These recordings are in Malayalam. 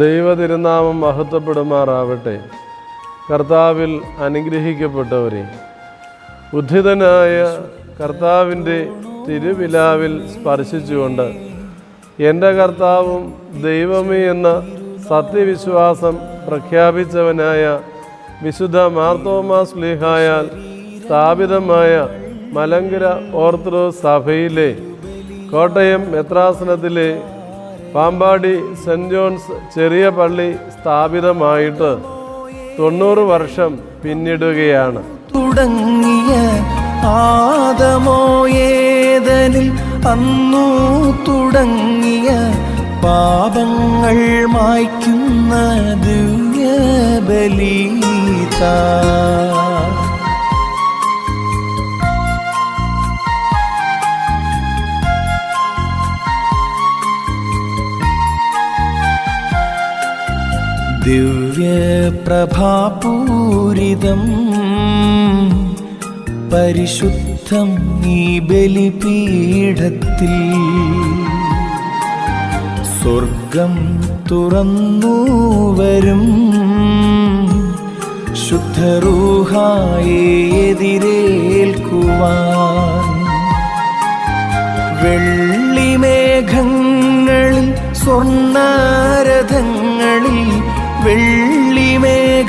ദൈവ തിരുനാമം മഹത്വപ്പെടുമാറാവട്ടെ. കർത്താവിൽ അനുഗ്രഹിക്കപ്പെട്ടവരെ, ഉദ്ധിതനായ കർത്താവിൻ്റെ തിരുവിലാവിൽ സ്പർശിച്ചുകൊണ്ട് എൻ്റെ കർത്താവും ദൈവമേ എന്ന സത്യവിശ്വാസം പ്രഖ്യാപിച്ചവനായ വിശുദ്ധ മാർത്തോമാ ശ്ലീഹായാൽ സ്ഥാപിതമായ മലങ്കര ഓർത്തഡോക്സ് സഭയിലെ കോട്ടയം മെത്രാസനത്തിലെ പാമ്പാടി സെൻറ് ജോൺസ് ചെറിയ പള്ളി സ്ഥാപിതമായിട്ട് 90 വർഷം പിന്നിടുകയാണ്. തുടങ്ങിയ ആദമോയേദനിൽ അന്നു തുടങ്ങിയ പാപങ്ങൾ മായ്ക്കുന്ന ദിവ്യബലിതാ. ദിവ്യപ്രഭാപൂരിതം പരിശുദ്ധം ഈ ബലിപീഠത്തിൽ സ്വർഗം തുറന്നു വരും ശുദ്ധരൂഹായെ എതിരേൽക്കുവാൻ. വെള്ളിമേഘങ്ങളിൽ സ്വർണ്ണരഥങ്ങളിൽ വെള്ളിമേഘങ്ങളിൽ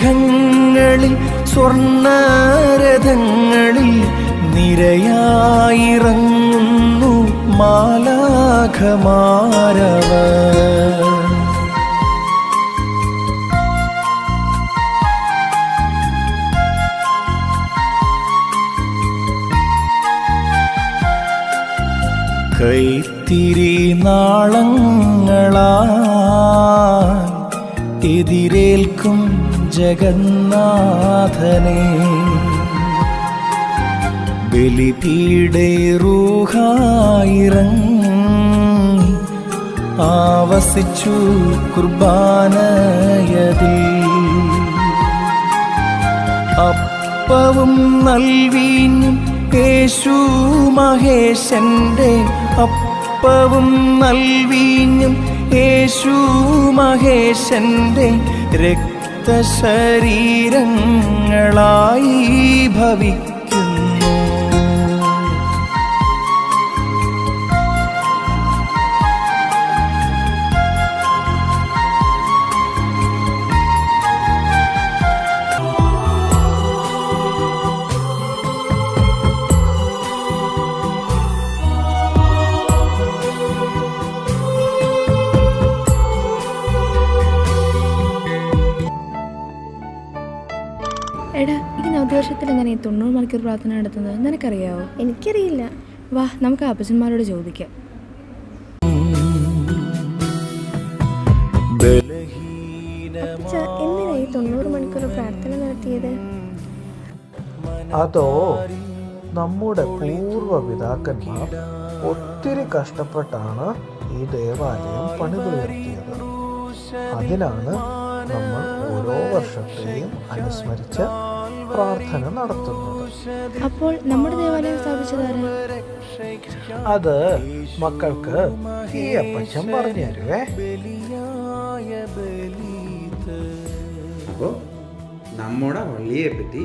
സ്വർണ്ണരഥങ്ങളിൽ നിരയായിറങ്ങുന്നു മാലാഖമാരവർ. കൈത്തിരി നാളങ്ങളാൽ എതിരേൽക്കും ജഗന്നാഥനെ. ബലിപീഠേ റൂഹായിറങ്ങി ആവസിച്ചു കുർബാനയതിൽ. അപ്പവും നൽവീഞ്ഞും യേശു മഹേശന്റെ അപ്പവും നൽവീഞ്ഞും യേശു മഹേശന്റെ രക്തശരീരങ്ങളായി ഭവിക്കുന്നു. എടാ, ഈ നവവർഷത്തിൽ എങ്ങനെ 90 മണിക്കൂർ പ്രാർത്ഥന നടത്തുന്നത് നിനക്കറിയാവോ? എനിക്കറിയില്ല. വാ, നമുക്ക് അപ്പച്ചന്മാരോട് ചോദിക്കാം. അപ്പച്ച, എന്തിനായി 90 മണിക്കൂർ പ്രാർത്ഥന നടത്തിയത്? അതോ, നമ്മുടെ പൂർവ്വപിതാക്കന്മാർ ഒത്തിരി കഷ്ടപ്പെട്ടാണ് ഈ ദേവാലയം പണിതുയർത്തിയത്. അതിനാണ് നമ്മൾ ഓരോ വർഷത്തെയും അനുസ്മരിച്ച് പ്രാർത്ഥന നടത്തുന്നത്. അപ്പോൾ നമ്മുടെ ദേവാലയം സ്ഥാപിച്ചതാരാ? അത് മക്കൾക്ക് ഈ അപ്പച്ചൻ പറഞ്ഞു തരുവേ. അപ്പോൾ നമ്മുടെ പള്ളിയെ പറ്റി,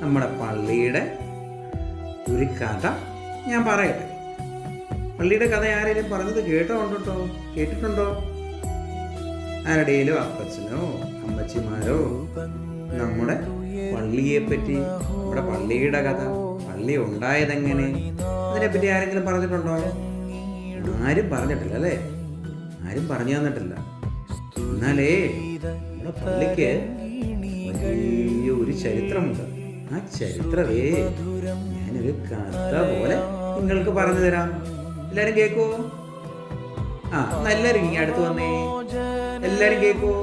നമ്മുടെ പള്ളിയുടെ ഒരു കഥ ഞാൻ പറയട്ടെ. പള്ളിയുടെ കഥ ആരെങ്കിലും പറഞ്ഞത് കേട്ടിട്ടുണ്ടോ? ആരുടെയും അപ്പച്ചനോ അമ്മച്ചിമാരോ നമ്മുടെ പള്ളിയെപ്പറ്റി, നമ്മുടെ പള്ളിയുടെ കഥ, പള്ളി ഉണ്ടായതെങ്ങനെ, അതിനെപ്പറ്റി ആരെങ്കിലും പറഞ്ഞിട്ടുണ്ടോ? ആരും പറഞ്ഞിട്ടില്ല അല്ലേ? ആരും പറഞ്ഞു തന്നിട്ടില്ല. എന്നാലേ നമ്മുടെ പള്ളിക്ക് വലിയ ഒരു ചരിത്രമുണ്ട്. ആ ചരിത്രമേ ഞാനൊരു കഥ പോലെ നിങ്ങൾക്ക് പറഞ്ഞു തരാം. എല്ലാരും കേൾക്കുമോ? എല്ലാരും ഇങ്ങനെ അടുത്ത് വന്നേ. എല്ലാരും കേൾക്കുമോ?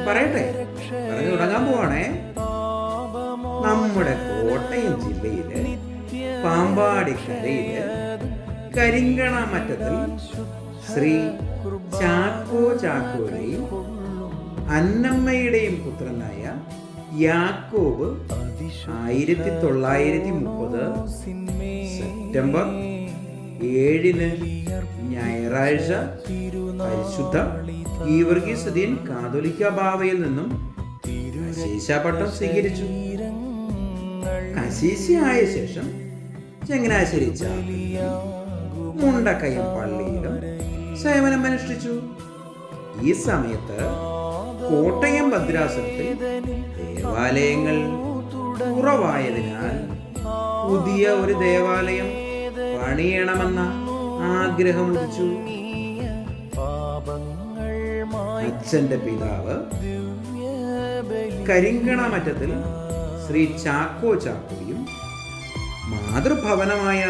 പറയട്ടെ, പറഞ്ഞു തുടങ്ങാൻ പോവാണേ. നമ്മുടെ കോട്ടയം ജില്ലയിലെ പാമ്പാടിക്കരയിലെ കരിങ്കണമറ്റത്തിൽ ശ്രീ ചാക്കോ ചാക്കോയുടെയും അന്നമ്മയുടെയും പുത്രനായ യാക്കോബ് 1930 സെപ്റ്റംബർ 7 ഞായറാഴ്ച പരിശുദ്ധ ഗീവർഗീസ് ദിൻ കാതോലിക്ക ബാവയിൽ നിന്നും കശീശ പട്ടം സ്വീകരിച്ചു. കശീശയായ ശേഷം ചങ്ങനാശ്ശേരി ചാപ്പലിലും മുണ്ടക്കയം പള്ളിയിലും സേവനം അനുഷ്ഠിച്ചു. ഈ സമയത്ത് കോട്ടയം ഭദ്രാസനത്തിൽ ദേവാലയങ്ങൾ കുറവായതിനാൽ പുതിയ ഒരു ദേവാലയം പണിയണമെന്ന ആഗ്രഹം ഉദിച്ചു. അച്ഛന്റെ പിതാവ് കരിങ്കണമറ്റത്തിൽ ശ്രീ ചാക്കോ ചാക്കോയും മാതൃഭവനമായ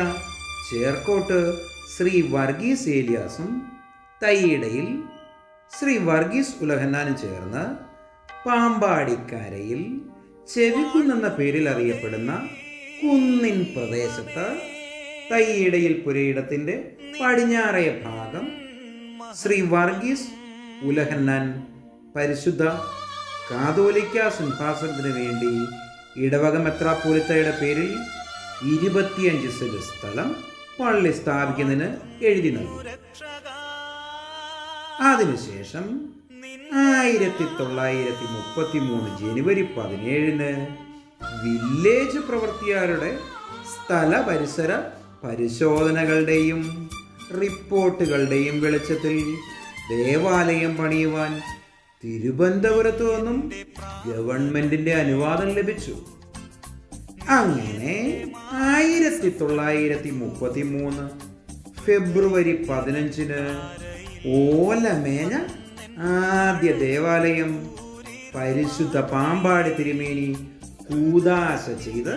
ചേർക്കോട്ട് ശ്രീ വർഗീസ് ഏലിയാസും തൈയിടയിൽ ശ്രീ വർഗീസ് ഉലഹന്നാനും ചേർന്ന് പാമ്പാടിക്കരയിൽ ചെവിക്കുന്നെന്ന പേരിൽ അറിയപ്പെടുന്ന കുന്നിൻ പ്രദേശത്ത് തൈയിടയിൽ പുരയിടത്തിന്റെ പടിഞ്ഞാറേ ഭാഗം ശ്രീ വർഗീസ് ഉലഹന്നാൻ പരിശുദ്ധ കാതോലിക്ക സിംഹാസനത്തിന് വേണ്ടി ഇടവക മെത്രാപ്പോലിത്തയുടെ പേരിൽ 25 സെന്റ് സ്ഥലം പള്ളി സ്ഥാപിക്കുന്നതിന് എഴുതി നൽകി. അതിനുശേഷം 1933 ജനുവരി 17 വില്ലേജ് പ്രവൃത്തിയാരുടെ സ്ഥല പരിസര പരിശോധനകളുടെയും റിപ്പോർട്ടുകളുടെയും വെളിച്ചത്തിൽ ദേവാലയം പണിയുവാൻ തിരുവനന്തപുരത്ത് നിന്നും ഗവൺമെന്റിന്റെ അനുവാദം ലഭിച്ചു. അങ്ങനെ 1933 ഫെബ്രുവരി 15 ഓലമേഞ്ഞ ആദ്യ ദേവാലയം പരിശുദ്ധ പാമ്പാടി തിരുമേനി കൂദാശ ചെയ്ത്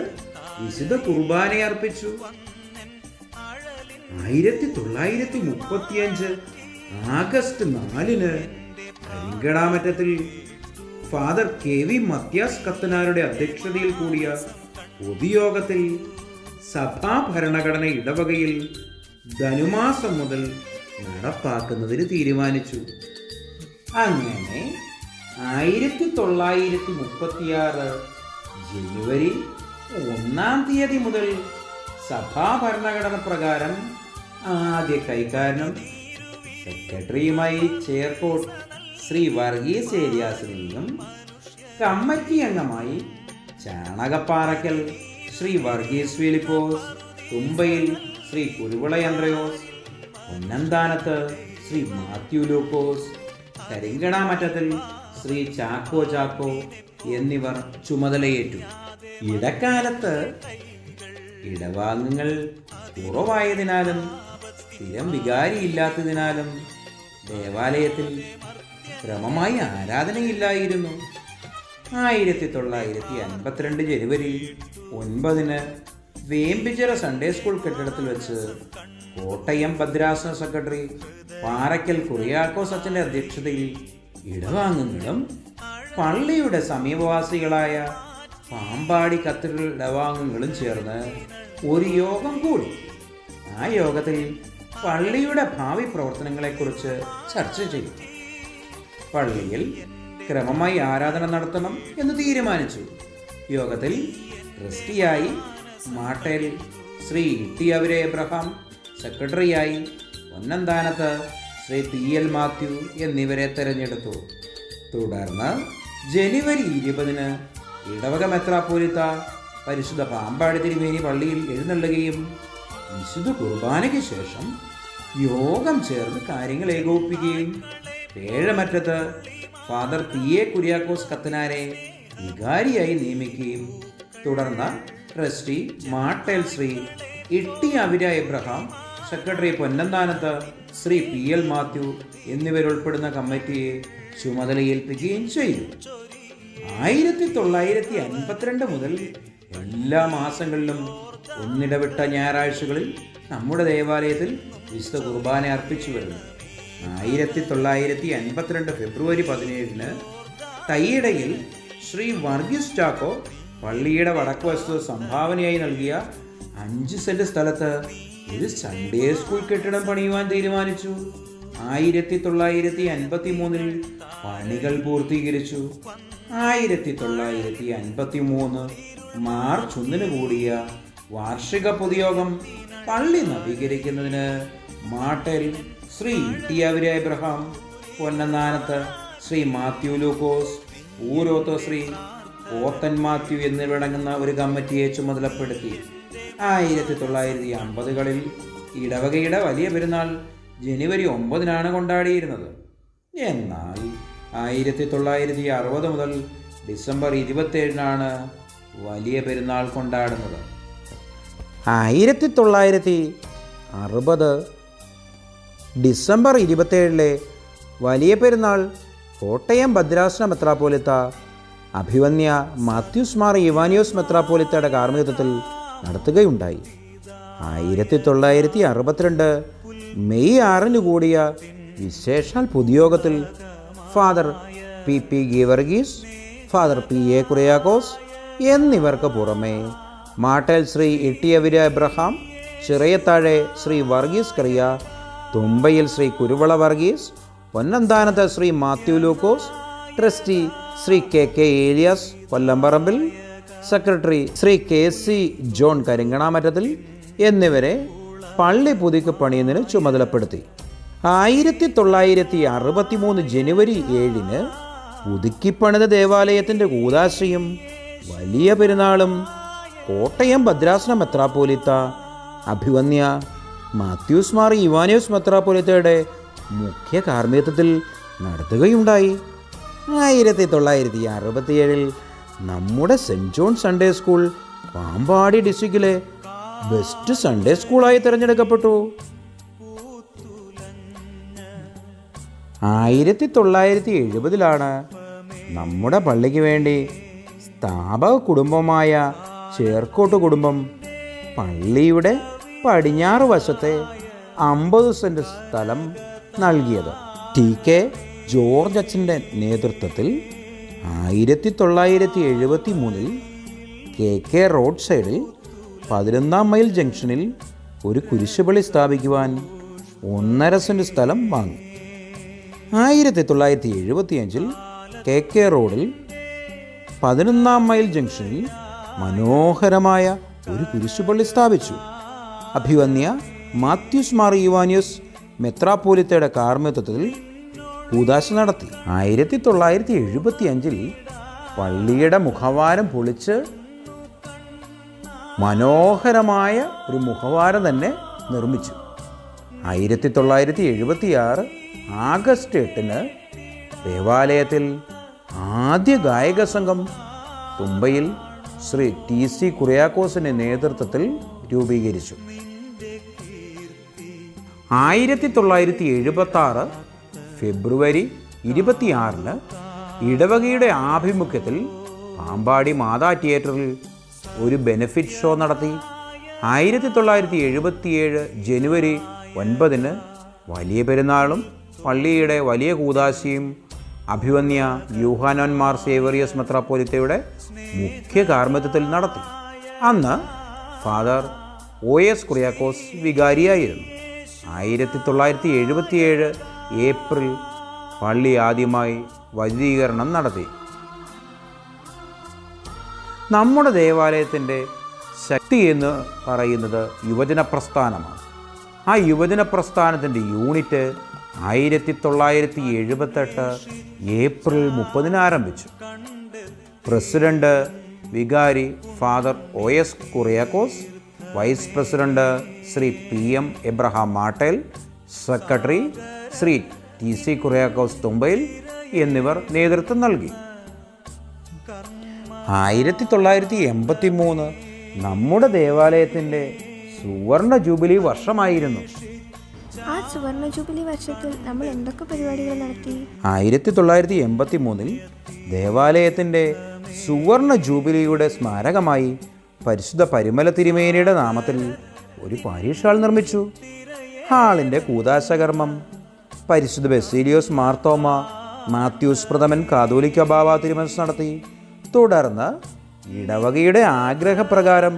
വിശുദ്ധ കുർബാന അർപ്പിച്ചു. 1935 ആഗസ്റ്റ് 4 കരിങ്കടാമറ്റത്തിൽ ഫാദർ KV മത്യാസ് കത്തനാരുടെ അധ്യക്ഷതയിൽ കൂടിയ പൊതുയോഗത്തിൽ സഭാ ഭരണഘടന ഇടവകയിൽ ധനുമാസം മുതൽ നടപ്പാക്കുന്നതിന് തീരുമാനിച്ചു. അങ്ങനെ 1936 ജനുവരി 1 മുതൽ സഭാ ഭരണഘടന പ്രകാരം ആദ്യ കൈക്കാരനും സെക്രട്ടറിയുമായി ചേർക്കോട്ട് ശ്രീ വർഗീസ് ഏലിയാസിനെയും കമ്മിറ്റി അംഗമായി ചാണകപ്പാറയ്ക്കൽ ശ്രീ വർഗീസ് ഫിലിപ്പോസ്, തുമ്പയിൽ ശ്രീ കുരുവിള അന്ത്രയോസ്, പൊന്നന്താനത്ത് ശ്രീ മാത്യു ലൂക്കോസ്, കരിങ്കണാമറ്റത്തിൽ ശ്രീ ചാക്കോ ചാക്കോ എന്നിവർ ചുമതലയേറ്റു. ഇടക്കാലത്ത് ഇടവാംഗങ്ങൾ കുറവായതിനാലും സ്ഥിരം വികാരിയില്ലാത്തതിനാലും ദേവാലയത്തിൽ ക്രമമായി ആരാധനയില്ലായിരുന്നു. 1952 ജനുവരി 9 വേമ്പിച്ചിറ സൺഡേ സ്കൂൾ കെട്ടിടത്തിൽ വെച്ച് കോട്ടയം ഭദ്രാസന സെക്രട്ടറി പാറയ്ക്കൽ കുറിയാക്കോസ് അച്ഛൻ്റെ അധ്യക്ഷതയിൽ ഇടവാംഗങ്ങളും പള്ളിയുടെ സമീപവാസികളായ പാമ്പാടി കത്തീഡ്രൽ ഇടവാംഗങ്ങളും ചേർന്ന് ഒരു യോഗം കൂടി. ആ യോഗത്തിൽ പള്ളിയുടെ ഭാവി പ്രവർത്തനങ്ങളെക്കുറിച്ച് ചർച്ച ചെയ്തു. പള്ളിയിൽ ക്രമമായി ആരാധന നടത്തണം എന്ന് തീരുമാനിച്ചു. യോഗത്തിൽ ട്രസ്റ്റിയായി മാട്ടേൽ ശ്രീ ഇട്ടിയവരെ എബ്രഹാം, സെക്രട്ടറിയായി പൊന്നന്താനത്ത് ശ്രീ PL മാത്യു എന്നിവരെ തെരഞ്ഞെടുത്തു. തുടർന്ന് ജനുവരി 20 ഇടവക മെത്രാപ്പോലിത്ത പരിശുദ്ധ പാമ്പാടി തിരുമേനി പള്ളിയിൽ എഴുന്നള്ളുകയും വിശുദ്ധ കുർബാനയ്ക്ക് ശേഷം യോഗം ചേർന്ന് കാര്യങ്ങൾ ഏകോപിപ്പിക്കുകയും പേഴമറ്റത്ത് ഫാദർ PA കുര്യാക്കോസ് കത്തനാരെ വികാരിയായി നിയമിക്കുകയും തുടർന്ന് trustee Mattel Shri Itty Avira Abraham, secretary Ponnanthanath Shri PL Mathew എന്നിവരുൾപ്പെടുന്ന കമ്മിറ്റിയെ ചുമതലയേൽപ്പിക്കുകയും ചെയ്തു. 1952 മുതൽ എല്ലാ മാസങ്ങളിലും ഒന്നിടവിട്ട ഞായറാഴ്ചകളിൽ നമ്മുടെ ദേവാലയത്തിൽ വിശുദ്ധ കുർബാന അർപ്പിച്ചു വരുന്നു. 1952 ഫെബ്രുവരി 17 തൈയിടയിൽ ശ്രീ വർഗീസ് ചാക്കോ പള്ളിയുടെ വടക്ക് വശത്ത് സംഭാവനയായി നൽകിയ 5 സെന്റ് സ്ഥലത്ത് ഒരു സൺഡേ സ്കൂൾ കെട്ടിടം പണിയുവാൻ തീരുമാനിച്ചു. 1953 പണികൾ പൂർത്തീകരിച്ചു. 1953 മാർച്ച് 1 കൂടിയ വാർഷിക പൊതുയോഗം പള്ളി നവീകരിക്കുന്നതിന് Mattel Shri T Abraham, പൊന്നന്താനത്ത് Shri Mathew ലൂക്കോസ്, ഊരോത്ത് ശ്രീ പോത്തൻ മാത്യു എന്നിവരടങ്ങുന്ന ഒരു കമ്മിറ്റിയെ ചുമതലപ്പെടുത്തി. 1950കളിൽ ഇടവകയുടെ വലിയ പെരുന്നാൾ ജനുവരി 9-നാണ് കൊണ്ടാടിയിരുന്നത്. എന്നാൽ 1960 മുതൽ ഡിസംബർ 27-നാണ് വലിയ പെരുന്നാൾ കൊണ്ടാടുന്നത്. 1960 ഡിസംബർ 27-ലെ വലിയ പെരുന്നാൾ കോട്ടയം ഭദ്രാസന മെത്രാപ്പോലിത്ത അഭിവന്യ മാത്യൂസ് മാർ ഇവാനിയോസ് മെത്രാപ്പോലിത്തയുടെ കാർമ്മികത്വത്തിൽ നടത്തുകയുണ്ടായി. 1962 മെയ് 6-ന് കൂടിയ വിശേഷാൽ പൊതുയോഗത്തിൽ father P Geevarghese, father PA Kuriakose എന്നിവർക്ക് പുറമെ Mattel Shri Ittyavira Abraham, Chirayathazhe Shri Varghese Kariya, Thumbayil Shri Kuruvila Varghese, Ponnanthanath Shri Mathew Lukose, trustee Shri KK Elias Kollamparambil, secretary Shri KC John Karinganamattathil എന്നിവരെ പള്ളി പുതുക്കി പണിയുന്നതിന് ചുമതലപ്പെടുത്തി. 1963 ജനുവരി 7-ന് പുതുക്കിപ്പണിത ദേവാലയത്തിൻ്റെ കൂദാശയും വലിയ പെരുന്നാളും കോട്ടയം ഭദ്രാസന മെത്രാപ്പോലിത്ത അഭിവന്യ മാത്യൂസ് മാർ ഇവാനിയോസ് മെത്രാപ്പോലിത്തയുടെ മുഖ്യ കാർമ്മികത്വത്തിൽ നടത്തുകയുണ്ടായി. 1967 നമ്മുടെ saint John Sunday school Pampady ഡിസ്ട്രിക്റ്റിലെ ബെസ്റ്റ് സൺഡേ സ്കൂളായി തിരഞ്ഞെടുക്കപ്പെട്ടു. 1970-ലാണ് നമ്മുടെ പള്ളിക്ക് വേണ്ടി സ്ഥാപക കുടുംബമായ ചേർക്കോട്ട് കുടുംബം പള്ളിയുടെ പടിഞ്ഞാറ് വശത്തെ 50 സെൻറ് സ്ഥലം നൽകിയത്. TK ജോർജ് അച്ഛൻ്റെ നേതൃത്വത്തിൽ 1973 KK റോഡ് സൈഡിൽ 11-ാം മൈൽ ജംഗ്ഷനിൽ ഒരു കുരിശുപള്ളി സ്ഥാപിക്കുവാൻ 1.5 സെൻറ് സ്ഥലം വാങ്ങി. 1975 KK റോഡിൽ 11-ാം മൈൽ ജംഗ്ഷനിൽ മനോഹരമായ ഒരു കുരിശുപള്ളി സ്ഥാപിച്ചു. അഭിവന്യ മാത്യൂസ് മാർ ഇവാനിയോസ് മെത്രാപ്പോലിത്തയുടെ കാർമ്മികത്വത്തിൽ കൂദാശ നടത്തി. 1975 പള്ളിയുടെ മുഖവാരം പൊളിച്ച് മനോഹരമായ ഒരു മുഖവാരം തന്നെ നിർമ്മിച്ചു. 1976 ആഗസ്റ്റ് 8-ന് ദേവാലയത്തിൽ ആദ്യ ഗായക സംഘം തുമ്പയിൽ ശ്രീ TC കുറിയാക്കോസിൻ്റെ നേതൃത്വത്തിൽ രൂപീകരിച്ചു. 1976 ഫെബ്രുവരി 26-ന് ഇടവകയുടെ ആഭിമുഖ്യത്തിൽ പാമ്പാടി മാതാ തിയേറ്ററിൽ ഒരു ബെനഫിറ്റ് ഷോ നടത്തി. 1977 ജനുവരി 9-ന് വലിയ പെരുന്നാളും പള്ളിയുടെ വലിയ കൂദാശയും അഭിവന്യ യൂഹാനോൻ മാർ സേവറിയസ് മെത്രാപ്പോലിത്തയുടെ മുഖ്യ കാർമ്മികത്വത്തിൽ നടത്തി. അന്ന് ഫാദർ OS കുറിയാക്കോസ് വികാരിയായിരുന്നു. 1977 ഏപ്രിൽ പള്ളി ആദ്യമായി വൈദികീകരണം നടത്തി. നമ്മുടെ ദേവാലയത്തിൻ്റെ ശക്തി എന്ന് പറയുന്നത് യുവജന പ്രസ്ഥാനമാണ്. ആ യുവജന പ്രസ്ഥാനത്തിൻ്റെ യൂണിറ്റ് 1978 ഏപ്രിൽ 30-ന് ആരംഭിച്ചു. പ്രസിഡന്റ് വികാരി father OS Kuriakose, vice president Shri PM Abraham Mattel, secretary Shri TC Kuriakose Thumbayil എന്നിവർ നേതൃത്വം നൽകി. 1983 നമ്മുടെ ദേവാലയത്തിൻ്റെ സുവർണ ജൂബിലി വർഷമായിരുന്നു. ആ സുവർണ ജൂബിലി വർഷത്തിൽ നമ്മൾ എന്തൊക്കെ പരിപാടികൾ നടത്തി? 1983 ദേവാലയത്തിൻ്റെ സുവർണ ജൂബിലിയുടെ സ്മാരകമായി പരിശുദ്ധ പരിമല തിരുമേനിയുടെ നാമത്തിൽ ഒരു പാരീഷ് ഹാൾ നിർമ്മിച്ചു. ഹാളിൻ്റെ കൂദാശകർമ്മം പരിശുദ്ധ ബസേലിയോസ് മാർത്തോമ മാത്യൂസ് പ്രഥമൻ കാതോലിക്ക ബാവ തിരുമനസ് നടത്തി. തുടർന്ന് ഇടവകയുടെ ആഗ്രഹപ്രകാരം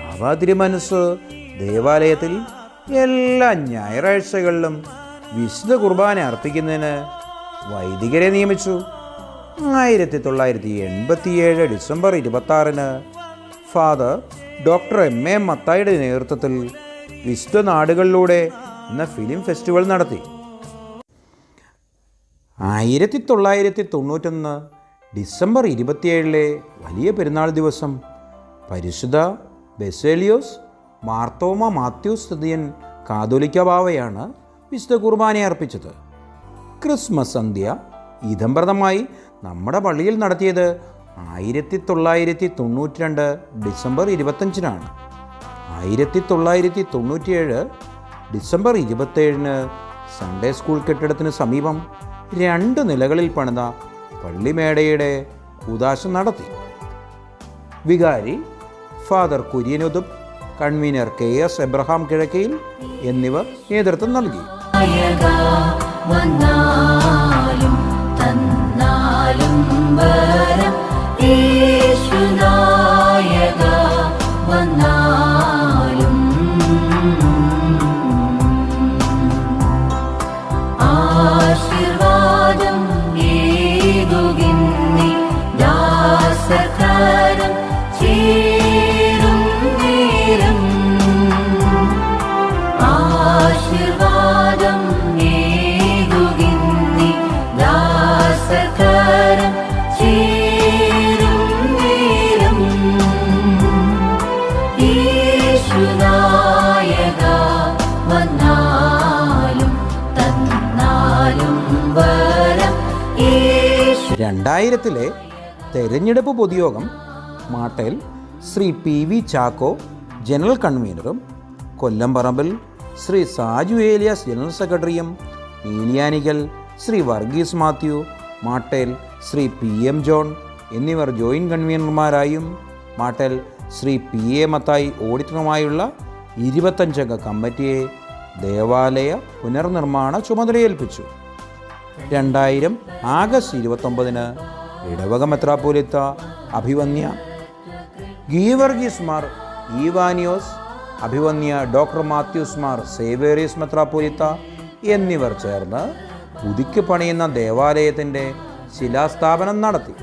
ബാവ തിരുമനസ് ദേവാലയത്തിൽ എല്ലാ ഞായറാഴ്ചകളിലും വിശുദ്ധ കുർബാന അർപ്പിക്കുന്നതിന് വൈദികരെ നിയമിച്ചു. 1987 ഡിസംബർ 26-ന് ഫാദർ ഡോക്ടർ MA മത്തായിയുടെ നേതൃത്വത്തിൽ വിശുദ്ധ നാടുകളിലൂടെ എന്ന ഫിലിം ഫെസ്റ്റിവൽ നടത്തി. 1991 ഡിസംബർ 27 വലിയ പെരുന്നാൾ ദിവസം പരിശുദ്ധ ബെസേലിയോസ് മാർത്തോമ മാത്യൂസ് തൃതീയൻ കാതോലിക്ക ബാവയാണ് വിശുദ്ധ കുർബാന അർപ്പിച്ചത്. ക്രിസ്മസ് സന്ധ്യ ഇദംപ്രദമായി നമ്മുടെ പള്ളിയിൽ നടത്തിയത് 1992 ഡിസംബർ 25 1997 ഡിസംബർ 27 സൺഡേ സ്കൂൾ കെട്ടിടത്തിന് സമീപം 2 നിലകളിൽ പണിത പള്ളിമേടയുടെ കൂദാശ നടത്തി. വികാരി ഫാദർ കുര്യനുദും, കൺവീനർ KS എബ്രഹാം കിഴക്കയിൽ എന്നിവർ നേതൃത്വം നൽകി. രണ്ടായിരത്തിലെ തെരഞ്ഞെടുപ്പ് പൊതുയോഗം മാട്ടേൽ ശ്രീ PV ചാക്കോ ജനറൽ കൺവീനറും കൊല്ലംപറമ്പിൽ ശ്രീ സാജു ഏലിയാസ് ജനറൽ സെക്രട്ടറിയും, Neeliyanikkal Shri Varghese Mathew, Mattel Shri PM John എന്നിവർ ജോയിൻറ്റ് കൺവീനർമാരായും മാട്ടേൽ ശ്രീ PA മത്തായി ഓഡിറ്ററുമായുള്ള 25-അംഗ കമ്മിറ്റിയെ ദേവാലയ പുനർനിർമ്മാണ ചുമതലയേൽപ്പിച്ചു. 2000 ആഗസ്റ്റ് 29 ഇടവക മെത്രാപ്പോലിത്ത അഭിവന്യ ഗീവർഗീസ് മാർ ഈവാനിയോസ്, അഭിവന്യ ഡോക്ടർ മാത്യൂസ് മാർ സേവേറിയസ് മെത്രാപ്പോലിത്ത എന്നിവർ ചേർന്ന് പുതുക്കി പണിയുന്ന ദേവാലയത്തിൻ്റെ ശിലാസ്ഥാപനം നടത്തി.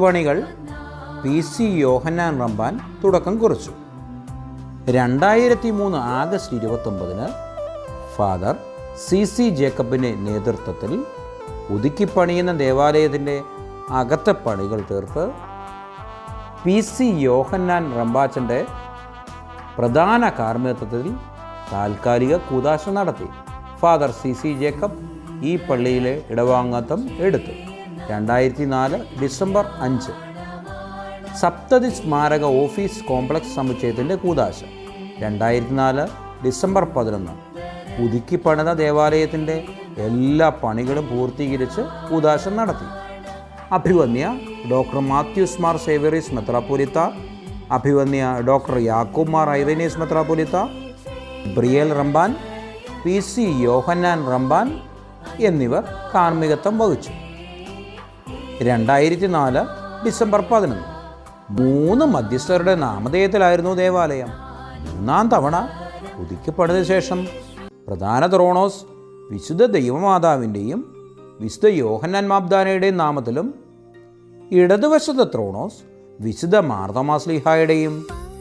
പണികൾ PC യോഹന്നാൻ റമ്പാൻ തുടക്കം കുറിച്ചു. 2003 ആഗസ്റ്റ് 29 ഫാദർ CC ജേക്കബിൻ്റെ നേതൃത്വത്തിൽ പുതുക്കിപ്പണിയുന്ന ദേവാലയത്തിൻ്റെ അകത്തെ പണികൾ തീർത്ത് PC യോഹന്നാൻ റമ്പാച്ചൻ്റെ പ്രധാന കാർമ്മികത്വത്തിൽ താൽക്കാലിക കൂദാശ നടത്തി. ഫാദർ CC ജേക്കബ് ഈ പള്ളിയിലെ ഇടവാംഗത്വം എടുത്തു. 2004 ഡിസംബർ 5 സപ്തതി സ്മാരക ഓഫീസ് കോംപ്ലക്സ് സമുച്ചയത്തിൻ്റെ കൂദാശ. 2004 ഡിസംബർ 11 പുതുക്കി പണിത ദേവാലയത്തിൻ്റെ എല്ലാ പണികളും പൂർത്തീകരിച്ച് കൂദാശ നടത്തി. അഭിവന്യ ഡോക്ടർ മാത്യൂസ് മാർ സേവേറിയസ് മെത്രാപ്പോലിത്ത, അഭിവന്യ ഡോക്ടർ യാക്കൂബ് മാർ ഐറേനിയസ് മെത്രാപ്പോലിത്ത, ബ്രിയേൽ റമ്പാൻ, PC യോഹന്നാൻ റമ്പാൻ എന്നിവർ കാർമ്മികത്വം വഹിച്ചു. 2004 ഡിസംബർ 11 3 മധ്യസ്ഥരുടെ നാമധേയത്തിലായിരുന്നു ദേവാലയം. 3-ാം തവണ പുതുക്കിപ്പണിത ശേഷം പ്രധാന ത്രോണോസ് വിശുദ്ധ ദൈവമാതാവിൻ്റെയും വിശുദ്ധ യോഹന്നാൻ മാബ്ദാനയുടെയും നാമത്തിലും, ഇടതുവശത്തെ ത്രോണോസ് വിശുദ്ധ മാർത്തോമാസ്ലീഹായുടെയും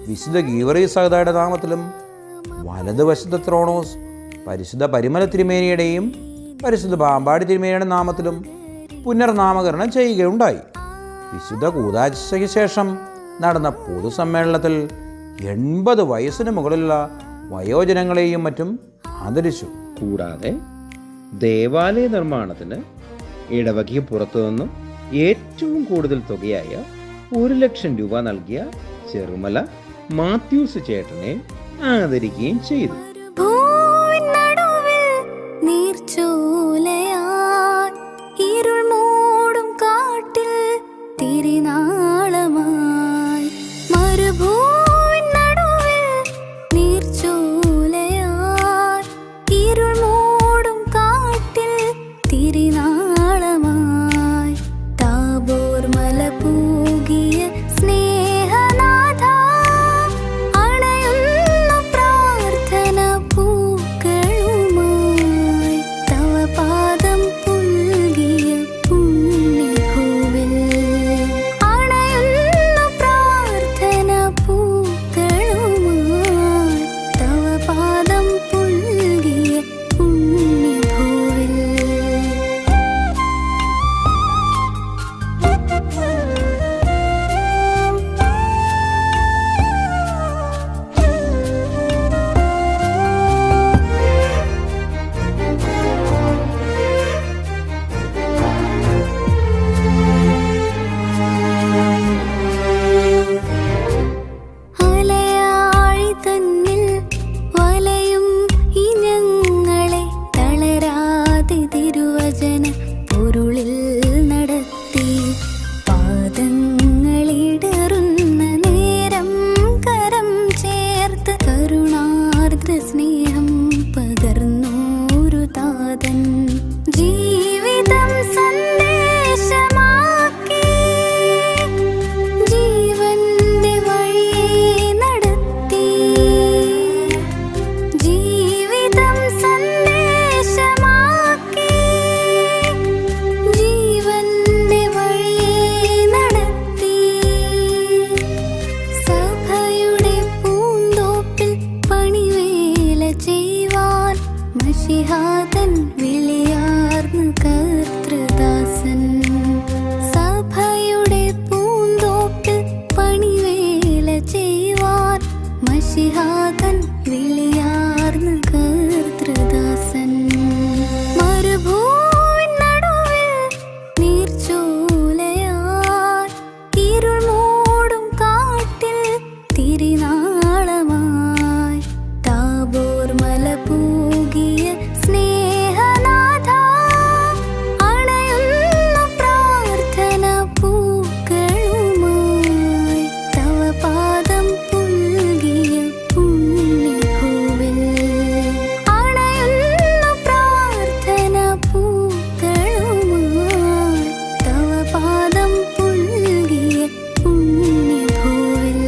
വിശുദ്ധ ഗീവറീസ് സഹോദരയുടെ നാമത്തിലും, വലതുവശത്തെ ത്രോണോസ് പരിശുദ്ധ പരിമല തിരുമേനിയുടെയും പരിശുദ്ധ പാമ്പാടി തിരുമേനിയുടെ നാമത്തിലും പുനർനാമകരണം ചെയ്യുകയുണ്ടായി. വിശുദ്ധ കൂദാശയ്ക്ക് ശേഷം നടന്ന പൊതുസമ്മേളനത്തിൽ 80 വയസ്സിന് മുകളിലുള്ള വയോജനങ്ങളെയും മറ്റും ആദരിച്ചു. കൂടാതെ ദേവാലയ നിർമ്മാണത്തിന് ഇടവകയ്ക്ക് പുറത്തുനിന്നും ഏറ്റവും കൂടുതൽ തുകയായ 1,00,000 രൂപ നൽകിയ ചെറുമല മാത്യൂസ് ചേട്ടനെ ആദരിക്കുകയും ചെയ്തു. നീർച്ചൂലയായി ഇരുൾ മൂടും കാട്ടിൽ മഷിഹാതൻ വിളിയാർന്നു കർത്തൃദാസൻ സഭയുടെ പൂന്തോപ്പിൽ പണിവേല ചെയ്യുവാൻ മഷിഹാതൻ വിളിയാർന്നു കർത്തൃദാസൻ മരുഭൂവിൻ നടുവിൽ നീർച്ചോലയാൽ ഇരുൾ മൂടും കാട്ടിൽ തിരിനാളമായി താബോർ മല പൂകിയ സ്നേഹനാഥ അണയുന്നു പ്രാർത്ഥന പൂക്കളുമായി തവ പാദം പുൽകിയ പുണ്യഭൂവിൽ അണയുന്നു പ്രാർത്ഥന പൂക്കളുമായി തവ പാദം പുൽകിയ പുണ്യഭൂവിൽ.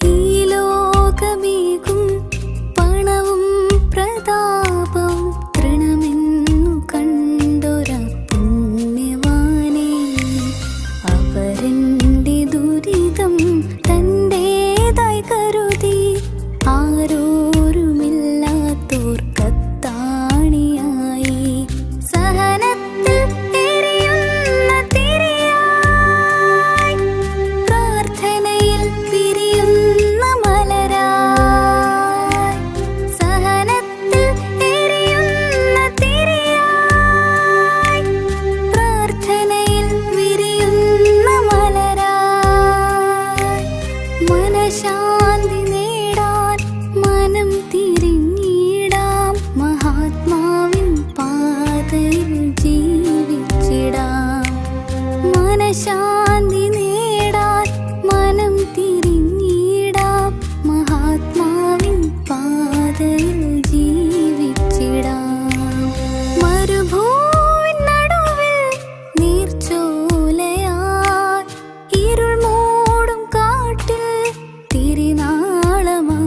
ഈ ലോകമേകും പണവും പ്രതാപവും തൃണമെന്നു കണ്ടൊര പുണ്യവാനേ അവരെന്റെ ദുരിതം തന്റേതായി കരുതി ആരോരുമില്ലാത്തോർക്കത്താണിയായി സഹനത്തിൽ എരിയുന്ന തിരിയായി പ്രാർത്ഥനയിൽ വിരിയുന്ന മലരായി സഹനത്തിൽ എരിയുന്ന തിരിയായി പ്രാർത്ഥനയിൽ വിരിയുന്ന മലരായി മനഃശാന്തി നേടാൻ മനം തിരിഞ്ഞിടാം മഹാത്മാവിൻ പാതയിൽ ജീവിച്ചിടാം മനഃശാന്തി നേടാൻ മനം തിരിഞ്ഞിടാം മഹാത്മാവിൻ പാതയിൽ ജീവിച്ചിടാം മരുഭൂവിൻ നടുവിൽ നീർച്ചോലയാൽ ഇരുൾ മൂടും കാട്ടിൽ തിരിനാളമായി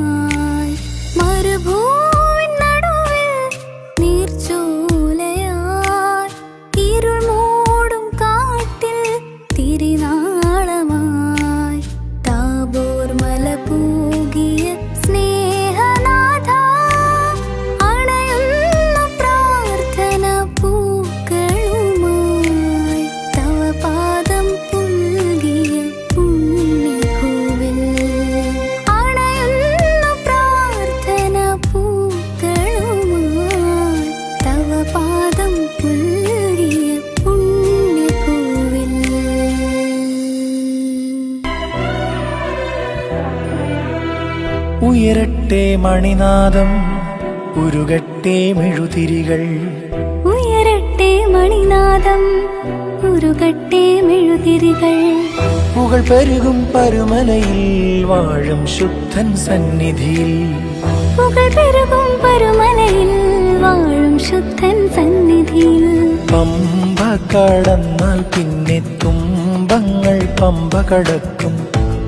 മരുഭൂവിൻ നടുവിൽ നീർച്ചോലയാൽ ഇരുൾ മൂടും കാട്ടിൽ തിരിനാളമായി താബോർ മല പൂകിയ സ്നേഹനാഥ അണയുന്നു പ്രാർത്ഥന പൂക്കളുമായി തവ പാദം പുൽകിയ പുണ്യഭൂവിൽ അണയുന്നു പ്രാർത്ഥന പൂക്കളുമായി തവ പാദം പുൽകിയ പുണ്യഭൂവിൽ. ഉയരട്ടെ മണിനാദം ഉരുകട്ടെ മെഴുതിരികൾ ഉയരട്ടെ മണിനാദം ഉരുകട്ടെ മെഴുതിരികൾ പുകൾ പെരുകും പരുമലയിൽ വാഴും ശുദ്ധൻ സന്നിധിയിൽ പുകൾ പെരുകും പരുമലയിൽ വാഴും ശുദ്ധൻ സന്നിധിയിൽ പമ്പ കടന്നാൽ പിന്നെ തുമ്പങ്ങൾ പമ്പ കടക്കും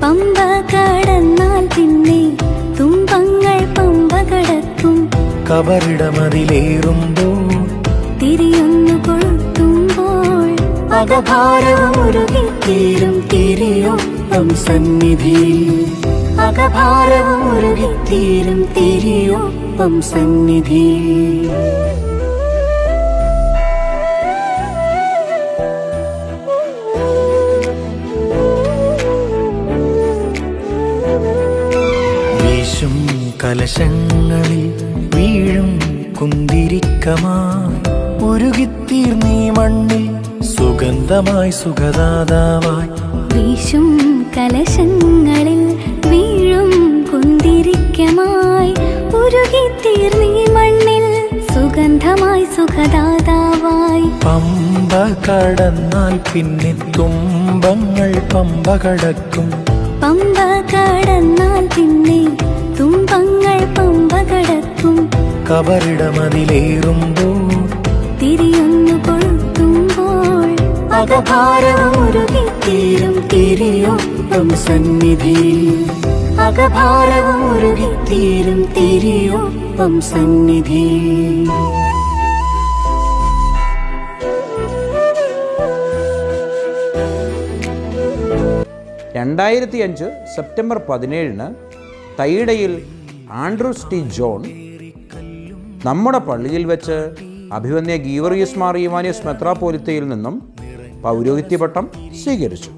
പമ്പ കടന്നാൽ പിന്നെ തുമ്പങ്ങൾ പമ്പ കടക്കും കബറിടമതിലേറുമ്പോൾ തിരിയൊന്നു കൊളുത്തുമ്പോൾ അകഭാരവും ഉരുകിത്തീരും തിരിയൊപ്പം സന്നിധിയിൽ അകഭാരവും ഉരുകിത്തീരും തിരിയൊപ്പം സന്നിധിയിൽ. വീശും കലശങ്ങളിൽ വീഴും കുന്തിരിക്കമായി ഉരുകിത്തീർന്നീ മണ്ണിൽ സുഗന്ധമായി സുഖദാതാവായി വീശും കലശങ്ങളിൽ വീഴും കുന്തിരിക്കമായി ഉരുകിത്തീർന്നീ മണ്ണിൽ സുഗന്ധമായി സുഖദാതാവായി പമ്പ കടന്നാൽ പിന്നെ തുമ്പങ്ങൾ പമ്പ കടക്കും പമ്പ കടന്നാൽ പിന്നെ തുമ്പങ്ങൾ പമ്പ കടക്കും കബറിടമതിലേറുമ്പോൾ തിരിയൊന്നു കൊളുത്തുമ്പോൾ അകഭാരവും ഉരുകിത്തീരും തിരിയൊപ്പം തിരിയൊപ്പം സന്നിധിയിൽ അകഭാരവും ഉരുകിത്തീരും തിരിയൊപ്പം സന്നിധിയിൽ 2005 സെപ്റ്റംബർ 17 തൈഡയിൽ ആൻഡ്രൂസ് ടി ജോൺ നമ്മുടെ പള്ളിയിൽ വെച്ച് അഭിവന്യ ഗീവർഗീസ് മാർ ഈവാനിയോസ് മെത്രാപ്പോലിത്തയിൽ നിന്നും പൗരോഹിത്യപട്ടം സ്വീകരിച്ചു.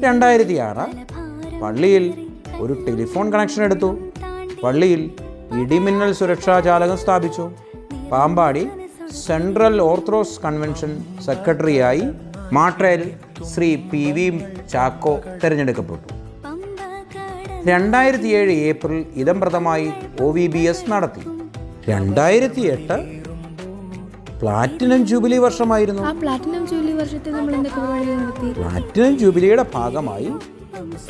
2006 പള്ളിയിൽ ഒരു ടെലിഫോൺ കണക്ഷൻ എടുത്തു. പള്ളിയിൽ ഇടിമിന്നൽ സുരക്ഷാ ജാലകം സ്ഥാപിച്ചു. പാമ്പാടി സെൻട്രൽ ഓർത്തഡോക്സ് കൺവെൻഷൻ സെക്രട്ടറിയായി മാട്രേൽ ശ്രീ PV ചാക്കോ തിരഞ്ഞെടുക്കപ്പെട്ടു. 2007 ഏപ്രിൽ ഇദംപ്രദമായി OVBS നടത്തി. 2008 പ്ലാറ്റിനം ജൂബിലി വർഷമായിരുന്നു. ആ പ്ലാറ്റിനം ജൂബിലി വർഷത്തിൽ നമ്മൾ എന്തൊക്കെ പരിപാടികൾ നടത്തി? പ്ലാറ്റിനം ജൂബിലിയുടെ ഭാഗമായി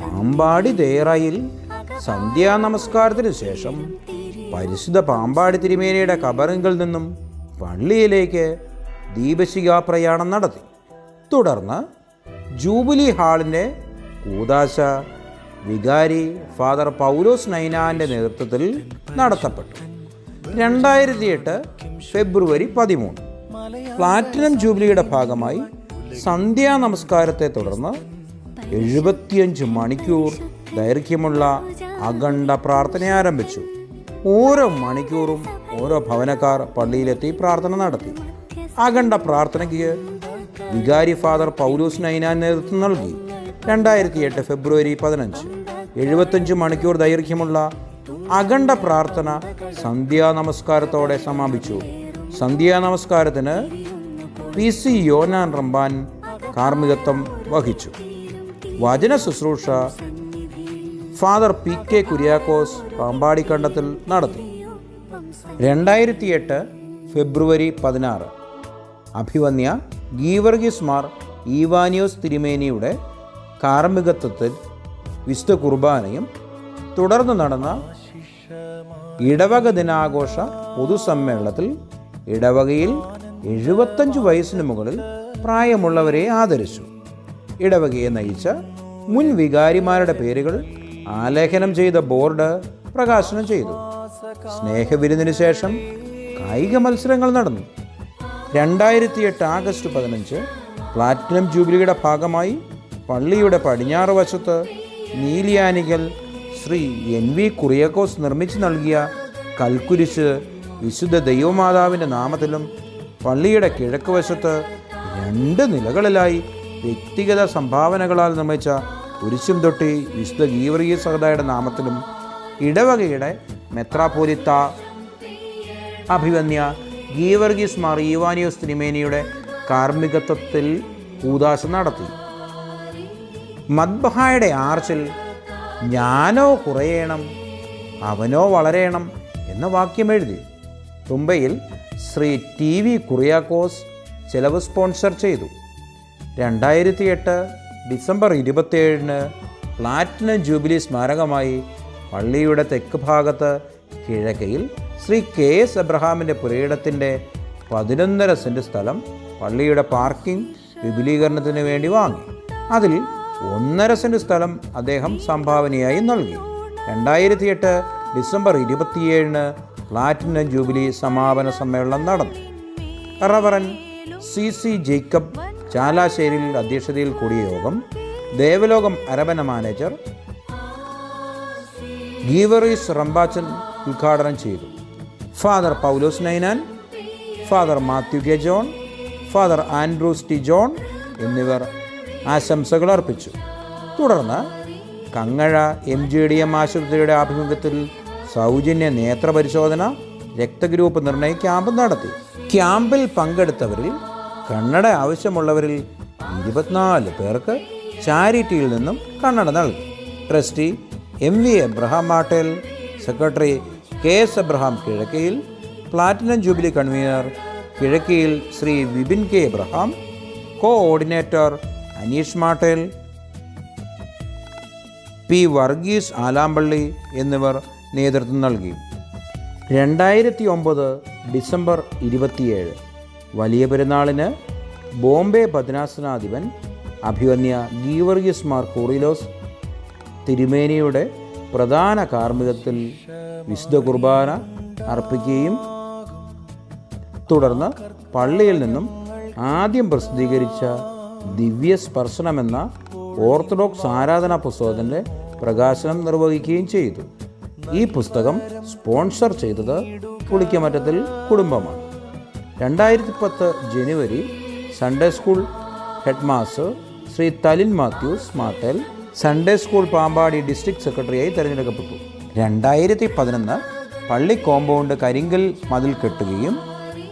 പാമ്പാടി ദേറായിൽ സന്ധ്യാ നമസ്കാരത്തിന് ശേഷം പരിശുദ്ധ പാമ്പാടി തിരുമേനിയുടെ കബറിങ്കിൽ നിന്നും പള്ളിയിലേക്ക് ദീപശിഖാ പ്രയാണം നടത്തി. തുടർന്ന് ജൂബിലി ഹാളിൻ്റെ കൂദാശ വികാരി ഫാദർ പൗലോസ് നൈനാൻ്റെ നേതൃത്വത്തിൽ നടത്തപ്പെട്ടു. 2008 ഫെബ്രുവരി 13 പ്ലാറ്റിനം ജൂബിലിയുടെ ഭാഗമായി സന്ധ്യാ നമസ്കാരത്തെ തുടർന്ന് 75 മണിക്കൂർ ദൈർഘ്യമുള്ള അഖണ്ഡ പ്രാർത്ഥന ആരംഭിച്ചു. ഓരോ മണിക്കൂറും ഓരോ ഭവനക്കാർ പള്ളിയിലെത്തി പ്രാർത്ഥന നടത്തി. അഖണ്ഡ പ്രാർത്ഥനയ്ക്ക് വികാരി ഫാദർ പൗലോസ് നൈനാൻ നേതൃത്വം നൽകി. 2008 ഫെബ്രുവരി 15 75 മണിക്കൂർ ദൈർഘ്യമുള്ള അഖണ്ഡ പ്രാർത്ഥന സന്ധ്യാ നമസ്കാരത്തോടെ സമാപിച്ചു. സന്ധ്യാ നമസ്കാരത്തിന് PC യോനാൻ റമ്പാൻ കാർമ്മികത്വം വഹിച്ചു. വചന ശുശ്രൂഷ ഫാദർ PK കുര്യാക്കോസ് പാമ്പാടിക്കണ്ടത്തിൽ നടത്തി. 2008 ഫെബ്രുവരി 16 അഭിവന്യ ഗീവർഗീസ് മാർ ഈവാനിയോസ് തിരുമേനിയുടെ കാർമ്മികത്വത്തിൽ വിശുദ്ധ കുർബാനയും തുടർന്ന് നടന്ന ഇടവക ദിനാഘോഷ പൊതുസമ്മേളനത്തിൽ ഇടവകയിൽ 75 വയസ്സിന് മുകളിൽ പ്രായമുള്ളവരെ ആദരിച്ചു. ഇടവകയെ നയിച്ച മുൻ വികാരിമാരുടെ പേരുകൾ ആലേഖനം ചെയ്ത ബോർഡ് പ്രകാശനം ചെയ്തു. സ്നേഹവിരുന്നിന് ശേഷം കായിക മത്സരങ്ങൾ നടന്നു. 2008 ആഗസ്റ്റ് 15 പ്ലാറ്റിനം ജൂബിലിയുടെ ഭാഗമായി പള്ളിയുടെ പടിഞ്ഞാറ് വശത്ത് നീലിയാനിക്കൽ ശ്രീ NV കുറിയാക്കോസ് നിർമ്മിച്ചു നൽകിയ കൽക്കുരിശ് വിശുദ്ധ ദൈവമാതാവിൻ്റെ നാമത്തിലും പള്ളിയുടെ കിഴക്ക് വശത്ത് 2 നിലകളിലായി വ്യക്തിഗത സംഭാവനകളാൽ നിർമ്മിച്ച കുരിശും തൊട്ടി വിശുദ്ധ ഗീവർഗീസ് സഹോദരയുടെ നാമത്തിലും ഇടവകയുടെ മെത്രാപ്പോലിത്ത അഭിവന്യ ഗീവർഗീസ് മാർ ഈവാനിയോസ് തിരുമേനിയുടെ കാർമ്മികത്വത്തിൽ കൂദാശ നടത്തി. മദ്ബഹായുടെ ആർച്ചിൽ ഞാനോ കുറയണം അവനോ വളരേണം എന്ന വാക്യം എഴുതി. തുമ്പയിൽ ശ്രീ TV കുറിയാക്കോസ് ചെലവ് സ്പോൺസർ ചെയ്തു. 2008 ഡിസംബർ 27 പ്ലാറ്റിനം ജൂബിലി സ്മാരകമായി പള്ളിയുടെ തെക്ക് ഭാഗത്ത് കിഴക്കയിൽ ശ്രീ KS എബ്രഹാമിൻ്റെ പുരയിടത്തിൻ്റെ 11.5 സെൻറ്റ് സ്ഥലം പള്ളിയുടെ പാർക്കിംഗ് വിപുലീകരണത്തിന് വേണ്ടി വാങ്ങി. അതിൽ 1.5 സെൻറ്റ് സ്ഥലം അദ്ദേഹം സംഭാവനയായി നൽകി. 2008 ഡിസംബർ 27 പ്ലാറ്റിനം ജൂബിലി സമാപന സമ്മേളനം നടന്നു. റവറൻ CC ജേക്കബ് ചാലാശ്ശേരിയിൽ അധ്യക്ഷതയിൽ കൂടിയ യോഗം ദേവലോകം അരബന മാനേജർ ഗീവറീസ് റംബാച്ചൻ ഉദ്ഘാടനം ചെയ്തു. Father Paulose Ninan, father Mathew K John, father Andrews T John എന്നിവർ ആശംസകൾ അർപ്പിച്ചു. തുടർന്ന് കങ്ങഴ MGDM ആശുപത്രിയുടെ ആഭിമുഖ്യത്തിൽ സൗജന്യ നേത്ര പരിശോധന രക്തഗ്രൂപ്പ് നിർണയ ക്യാമ്പ് നടത്തി. ക്യാമ്പിൽ പങ്കെടുത്തവരിൽ കണ്ണട ആവശ്യമുള്ളവരിൽ 24 പേർക്ക് ചാരിറ്റിയിൽ നിന്നും കണ്ണട നൽകി. Trustee MV Abraham Mattel, secretary KS Abraham Kizhakkayil, platinum jubilee convener Kizhakkayil Shri Vipin K Abraham, coordinator Aneesh Mattel, P Varghese Alampally എന്നിവർ നേതൃത്വം നൽകി. 2009 ഡിസംബർ 27 വലിയ പെരുന്നാളിന് ബോംബെ ഭദ്രാസനാധിപൻ അഭിവന്യ ഗീവർഗീസ് മാർ കൂറിലോസ് തിരുമേനിയുടെ പ്രധാന കാർമ്മികത്തിൽ വിശുദ്ധ കുർബാന അർപ്പിക്കുകയും തുടർന്ന് പള്ളിയിൽ നിന്നും ആദ്യം പ്രസിദ്ധീകരിച്ച ദിവ്യസ്പർശനമെന്ന ഓർത്തഡോക്സ് ആരാധനാ പുസ്തകത്തിൻ്റെ പ്രകാശനം നിർവഹിക്കുകയും ചെയ്തു. ഈ പുസ്തകം സ്പോൺസർ ചെയ്തത് പുളിക്കമറ്റത്തിൽ കുടുംബമാണ്. 2010 ജനുവരി Sunday school head master Shri Thalin Mathews Mattel Sunday school Pampady district സെക്രട്ടറിയായി തിരഞ്ഞെടുക്കപ്പെട്ടു. 2011 പള്ളി കോമ്പൗണ്ട് കരിങ്കൽ മതിൽ കെട്ടുകയും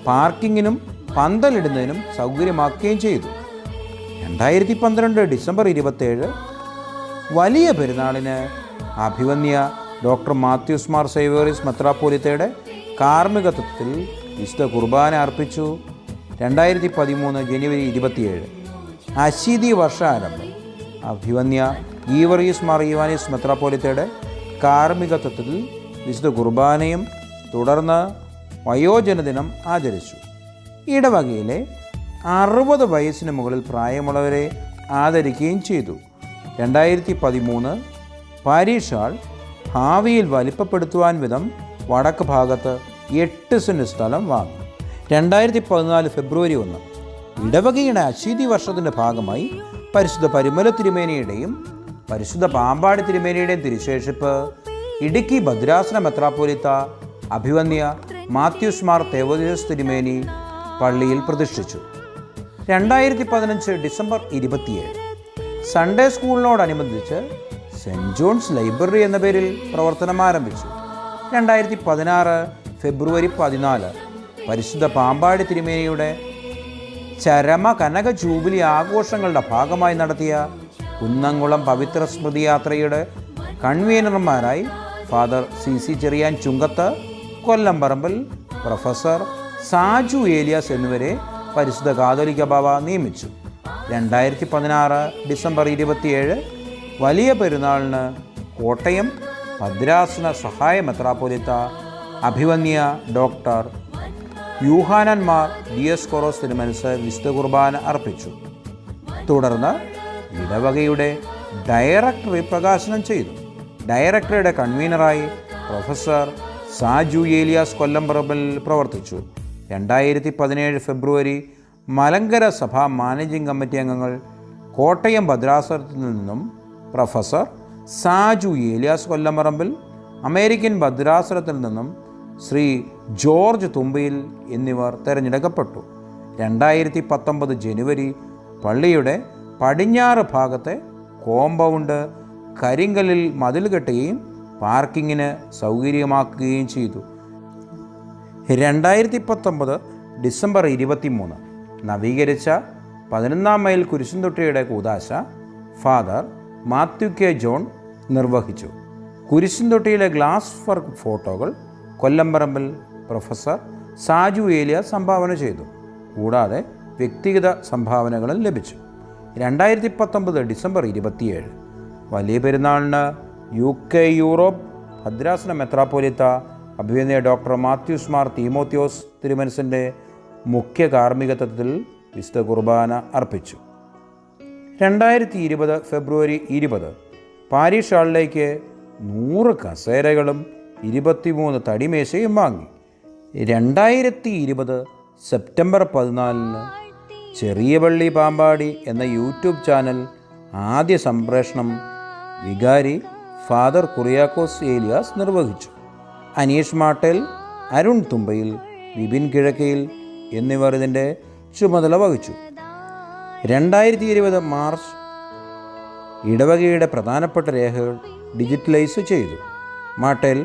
പാർക്കിങ്ങിനും പന്തലിടുന്നതിനും സൗകര്യമാക്കുകയും ചെയ്തു. 2012 ഡിസംബർ 27 വലിയ പെരുന്നാളിന് അഭിവന്യ ഡോക്ടർ മാത്യൂസ് മാർ സേവ്യോറിസ് മെത്രാപ്പോലിത്തയുടെ കാർമ്മികത്വത്തിൽ വിശുദ്ധ കുർബാന അർപ്പിച്ചു. 2013 ജനുവരി 27 അശീതി വർഷാരംഭം അഭിവന്യ ഗീവറീസ് മാർ ഇവാനീസ് മെത്രാപ്പോലിത്തയുടെ കാർമ്മികത്വത്തിൽ വിശുദ്ധ കുർബാനയും തുടർന്ന് വയോജന ദിനം ആചരിച്ചു. ഇടവകയിലെ 60 വയസ്സിന് മുകളിൽ പ്രായമുള്ളവരെ ആദരിക്കുകയും ചെയ്തു. 2013 പാരീഷ് ഹാൾ ഭാവിയിൽ വലിപ്പപ്പെടുത്തുവാൻ വിധം വടക്ക് ഭാഗത്ത് 8 സെൻറ്റ് സ്ഥലം വാങ്ങി. 2014 ഫെബ്രുവരി 1 ഇടവകയുടെ അശീതി വർഷത്തിൻ്റെ ഭാഗമായി പരിശുദ്ധ പരിമല തിരുമേനിയുടെയും പരിശുദ്ധ പാമ്പാടി തിരുമേനിയുടെയും തിരുശേഷിപ്പ് ഇടുക്കി ഭദ്രാസന മെത്രാപ്പോലിത്ത അഭിവന്യ മാത്യൂസ് മാർ തേവോദിയോസ് തിരുമേനി പള്ളിയിൽ പ്രതിഷ്ഠിച്ചു. 2015 ഡിസംബർ 27 സൺഡേ സ്കൂളിനോടനുബന്ധിച്ച് സെൻറ്റ് ജോൺസ് ലൈബ്രറി എന്ന പേരിൽ പ്രവർത്തനം ആരംഭിച്ചു. 2016 ഫെബ്രുവരി 14 പരിശുദ്ധ പാമ്പാടി തിരുമേനിയുടെ ചരമ കനക ജൂബിലി ആഘോഷങ്ങളുടെ ഭാഗമായി നടത്തിയ കുന്നംകുളം പവിത്ര സ്മൃതി യാത്രയുടെ കൺവീനർമാരായി ഫാദർ CC ചെറിയാൻ ചുങ്കത്ത്, കൊല്ലംപറമ്പിൽ പ്രൊഫസർ സാജു ഏലിയാസ് എന്നിവരെ പരിശുദ്ധ കാതോലിക്ക ബാവ നിയമിച്ചു. 2016 ഡിസംബർ 27 വലിയ പെരുന്നാളിന് കോട്ടയം ഭദ്രാസന സഹായ മെത്രാപ്പോലിത്ത അഭിവന്യ ഡോക്ടർ യൂഹാനൻ മാർ ദിയസ്കോറോസ് തിരുമനസ് വിശുദ്ധ കുർബാന അർപ്പിച്ചു. തുടർന്ന് ഇടവകയുടെ ഡയറക്ടറി പ്രകാശനം ചെയ്തു. ഡയറക്ടറുടെ കൺവീനറായി പ്രൊഫസർ സാജു ഏലിയാസ് കൊല്ലംപറമ്പിൽ പ്രവർത്തിച്ചു. 2017 ഫെബ്രുവരി മലങ്കര സഭാ മാനേജിംഗ് കമ്മിറ്റി അംഗങ്ങൾ കോട്ടയം ഭദ്രാസനത്തിൽ നിന്നും പ്രൊഫസർ സാജു ഏലിയാസ് കൊല്ലംപറമ്പിൽ, അമേരിക്കൻ ഭദ്രാസനത്തിൽ നിന്നും ശ്രീ ജോർജ് തുമ്പയിൽ എന്നിവർ തിരഞ്ഞെടുക്കപ്പെട്ടു. 2019 ജനുവരി പള്ളിയുടെ പടിഞ്ഞാറ് ഭാഗത്തെ കോമ്പൗണ്ട് കരിങ്കല്ലിൽ മതിൽ കെട്ടുകയും പാർക്കിങ്ങിന് സൗകര്യമാക്കുകയും ചെയ്തു. 2019 ഡിസംബർ 23 നവീകരിച്ച 11 മൈൽ കുരിശുംതൊട്ടിയുടെ കൂദാശ ഫാദർ മാത്യു കെ ജോൺ നിർവഹിച്ചു. കുരിശുംതൊട്ടിയിലെ ഗ്ലാസ് വർക്ക് ഫോട്ടോകൾ കൊല്ലംപറമ്പിൽ പ്രൊഫസർ സാജു ഏലിയ സംഭാവന ചെയ്തു. കൂടാതെ വ്യക്തിഗത സംഭാവനകളും ലഭിച്ചു. 2019 ഡിസംബർ 27 വലിയ പെരുന്നാളിന് UK യൂറോപ്പ് ഭദ്രാസന മെത്രാപ്പോലിത്ത അഭിവന്യ ഡോക്ടർ മാത്യൂസ് മാർ തീമോത്തിയോസ് തിരുമനസിൻ്റെ മുഖ്യ കാർമ്മികത്വത്തിൽ വിശുദ്ധ കുർബാന അർപ്പിച്ചു. 2020 ഫെബ്രുവരി 20 പാരീഷ് ഹാളിലേക്ക് 100 കസേരകളും 23 തടിമേശയും വാങ്ങി. 2020 സെപ്റ്റംബർ 14 ചെറിയ പള്ളി പാമ്പാടി എന്ന യൂട്യൂബ് ചാനൽ ആദ്യ സംപ്രേഷണം വികാരി ഫാദർ കുറിയാക്കോസ് ഏലിയാസ് നിർവഹിച്ചു. അനീഷ് മാട്ടേൽ, അരുൺ തുമ്പയിൽ, വിപിൻ കിഴക്കയിൽ എന്നിവർ ഇതിൻ്റെ ചുമതല വഹിച്ചു. 2020 മാർച്ച് ഇടവകയുടെ പ്രധാനപ്പെട്ട രേഖകൾ ഡിജിറ്റലൈസ് ചെയ്തു. മാട്ടേൽ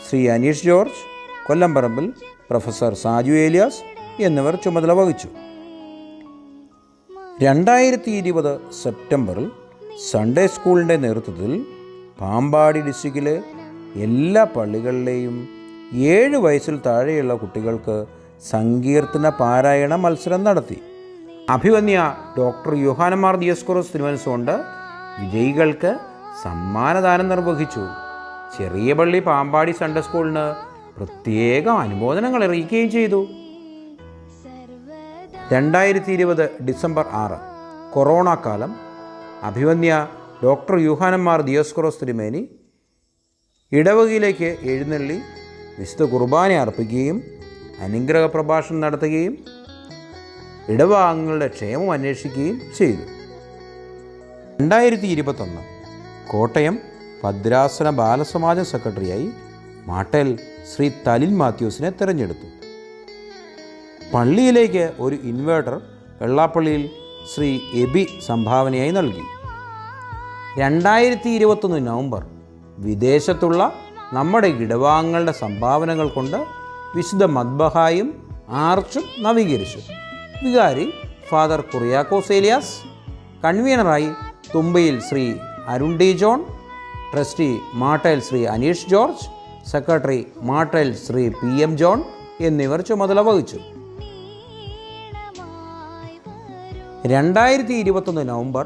ശ്രീ അനീഷ് ജോർജ്, കൊല്ലംപറമ്പിൽ പ്രൊഫസർ സാജു ഏലിയാസ് എന്നിവർ ചുമതല വഹിച്ചു. 2020 സെപ്റ്റംബറിൽ സൺഡേ സ്കൂളിൻ്റെ നേതൃത്വത്തിൽ പാമ്പാടി ഡിസ്ട്രിക്റ്റിലെ എല്ലാ പള്ളികളിലെയും 7 വയസ്സിൽ താഴെയുള്ള കുട്ടികൾക്ക് സങ്കീർത്തന പാരായണ മത്സരം നടത്തി. അഭിവന്യ ഡോക്ടർ യോഹാനൻ മാർ ദിയസ്കോറോസ് തിരുമനസ് കൊണ്ട് വിജയികൾക്ക് സമ്മാനദാനം നിർവഹിച്ചു. ചെറിയ പള്ളി പാമ്പാടി സൺഡേ സ്കൂളിന് പ്രത്യേക അനുമോദനങ്ങൾ അറിയിക്കുകയും ചെയ്തു. 2020 ഡിസംബർ 6 കൊറോണ കാലം അഭിവന്യ ഡോക്ടർ യൂഹാനൻ മാർ ദിയോസ്കോറോസ് തിരുമേനി ഇടവകയിലേക്ക് എഴുന്നള്ളി വിശുദ്ധ കുർബാന അർപ്പിക്കുകയും അനുഗ്രഹ പ്രഭാഷണം നടത്തുകയും ഇടവകാംഗങ്ങളുടെ ക്ഷേമം അന്വേഷിക്കുകയും ചെയ്തു. 2021 കോട്ടയം ഭദ്രാസന ബാലസമാജം സെക്രട്ടറിയായി മാട്ടേൽ ശ്രീ തലിൻ മാത്യൂസിനെ തിരഞ്ഞെടുത്തു. പള്ളിയിലേക്ക് ഒരു ഇൻവേർട്ടർ വെള്ളാപ്പള്ളിയിൽ ശ്രീ എബി സംഭാവനയായി നൽകി. 2021 നവംബർ വിദേശത്തുള്ള നമ്മുടെ ഇടവകാംഗങ്ങളുടെ സംഭാവനകൾ കൊണ്ട് വിശുദ്ധ മദ്ബഹായും ആർച്ചും നവീകരിച്ചു. വികാരി ഫാദർ കുറിയാക്കോസ് ഏലിയാസ്, കൺവീനറായി Thumbayil Shri Arun D John, trustee Mattel Shri Aneesh George, secretary Mattel Shri PM John എന്നിവർ ചുമതല വഹിച്ചു. 2021 നവംബർ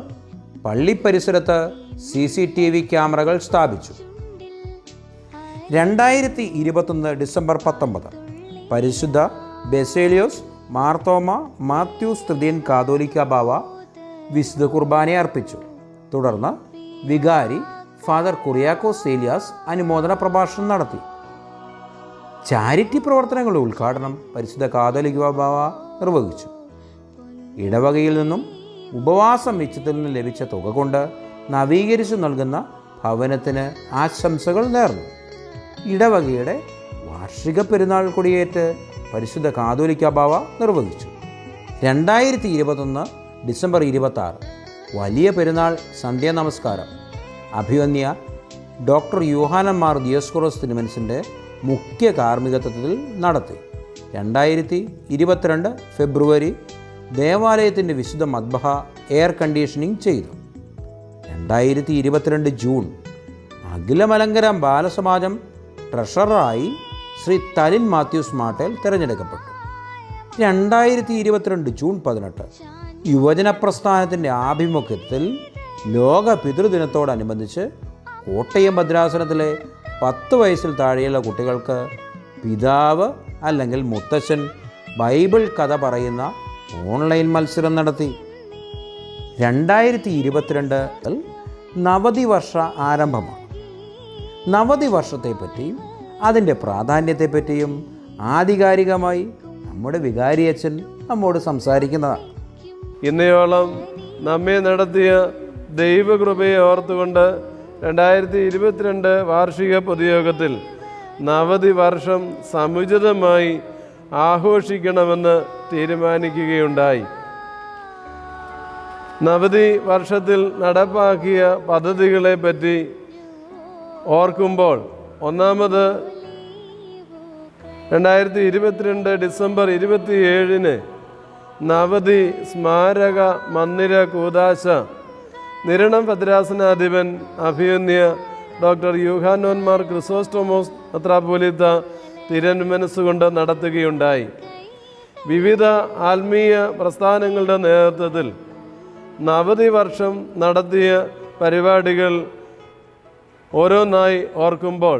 പള്ളി പരിസരത്ത് CCTV ക്യാമറകൾ സ്ഥാപിച്ചു. 2021 ഡിസംബർ 19 പരിശുദ്ധ ബെസേലിയോസ് മാർത്തോമ മാത്യൂസ് തൃതീയൻ കാതോലിക്ക ബാവ വിശുദ്ധ കുർബാന അർപ്പിച്ചു. തുടർന്ന് വികാരി ഫാദർ കുറിയാക്കോസ് ഏലിയാസ് അനുമോദന പ്രഭാഷണം നടത്തി. ചാരിറ്റി പ്രവർത്തനങ്ങളുടെ ഉദ്ഘാടനം പരിശുദ്ധ കാതോലിക്ക ബാവ നിർവഹിച്ചു. ഇടവകയിൽ നിന്നും ഉപവാസം മിച്ചത്തിൽ നിന്ന് ലഭിച്ച തുക കൊണ്ട് നവീകരിച്ചു നൽകുന്ന ഭവനത്തിന് ആശംസകൾ നേർന്നു. ഇടവകയുടെ വാർഷിക പെരുന്നാൾ കൊടിയേറ്റ് പരിശുദ്ധ കാതോലിക്ക ബാവ നിർവഹിച്ചു. 2021 ഡിസംബർ 26 വലിയ പെരുന്നാൾ സന്ധ്യാനമസ്കാരം അഭിവന്യ ഡോക്ടർ യൂഹാനൻ മാർ ദിയോസ്കോറോസ് തിരുമനസിൻ്റെ മുഖ്യ കാർമ്മികത്വത്തിൽ നടത്തി. 2022 ഫെബ്രുവരി ദേവാലയത്തിൻ്റെ വിശുദ്ധ മദ്ബഹ എയർ കണ്ടീഷനിങ് ചെയ്തു. 2022 ജൂൺ അഖിലമലങ്കര ബാലസമാജം ട്രഷററായി ശ്രീ തലിൻ മാത്യൂസ് മാട്ടേൽ തിരഞ്ഞെടുക്കപ്പെട്ടു. 2022 ജൂൺ 18 യുവജന പ്രസ്ഥാനത്തിൻ്റെ ആഭിമുഖ്യത്തിൽ ലോക പിതൃദിനത്തോടനുബന്ധിച്ച് കോട്ടയം ഭദ്രാസനത്തിലെ 10 വയസ്സിൽ താഴെയുള്ള കുട്ടികൾക്ക് പിതാവ് അല്ലെങ്കിൽ മുത്തച്ഛൻ ബൈബിൾ കഥ പറയുന്ന ഓൺലൈൻ മത്സരം നടത്തി. 2022 നവതി വർഷ ആരംഭമാണ്. നവതി വർഷത്തെപ്പറ്റിയും അതിൻ്റെ പ്രാധാന്യത്തെപ്പറ്റിയും ആധികാരികമായി നമ്മുടെ വികാരിയച്ഛൻ നമ്മോട് സംസാരിക്കുന്നതാണ്. ഇന്നയോളം നമ്മെ നടത്തിയ ദൈവകൃപയെ ഓർത്തുകൊണ്ട് 2022 വാർഷിക പൊതുയോഗത്തിൽ നവതി വർഷം സമുചിതമായി ആഘോഷിക്കണമെന്ന് തീരുമാനിക്കുകയുണ്ടായി. നവതി വർഷത്തിൽ നടപ്പാക്കിയ പദ്ധതികളെ പറ്റി ഓർക്കുമ്പോൾ ഒന്നാമത് 2022 ഡിസംബർ 27 നവതി സ്മാരക മന്ദിര കൂദാശ നിരണം ഭദ്രാസനാധിപൻ അഭിവന്യ ഡോക്ടർ യൂഹാനോൻ മാർ ക്രിസോസ്റ്റോമോസ് മെത്രാപ്പോലീത്ത തിരുമനസ്സുകൊണ്ട് നടത്തുകയുണ്ടായി. വിവിധ ആത്മീയ പ്രസ്ഥാനങ്ങളുടെ നേതൃത്വത്തിൽ നവതി വർഷം നടത്തിയ പരിപാടികൾ ഓരോന്നായി ഓർക്കുമ്പോൾ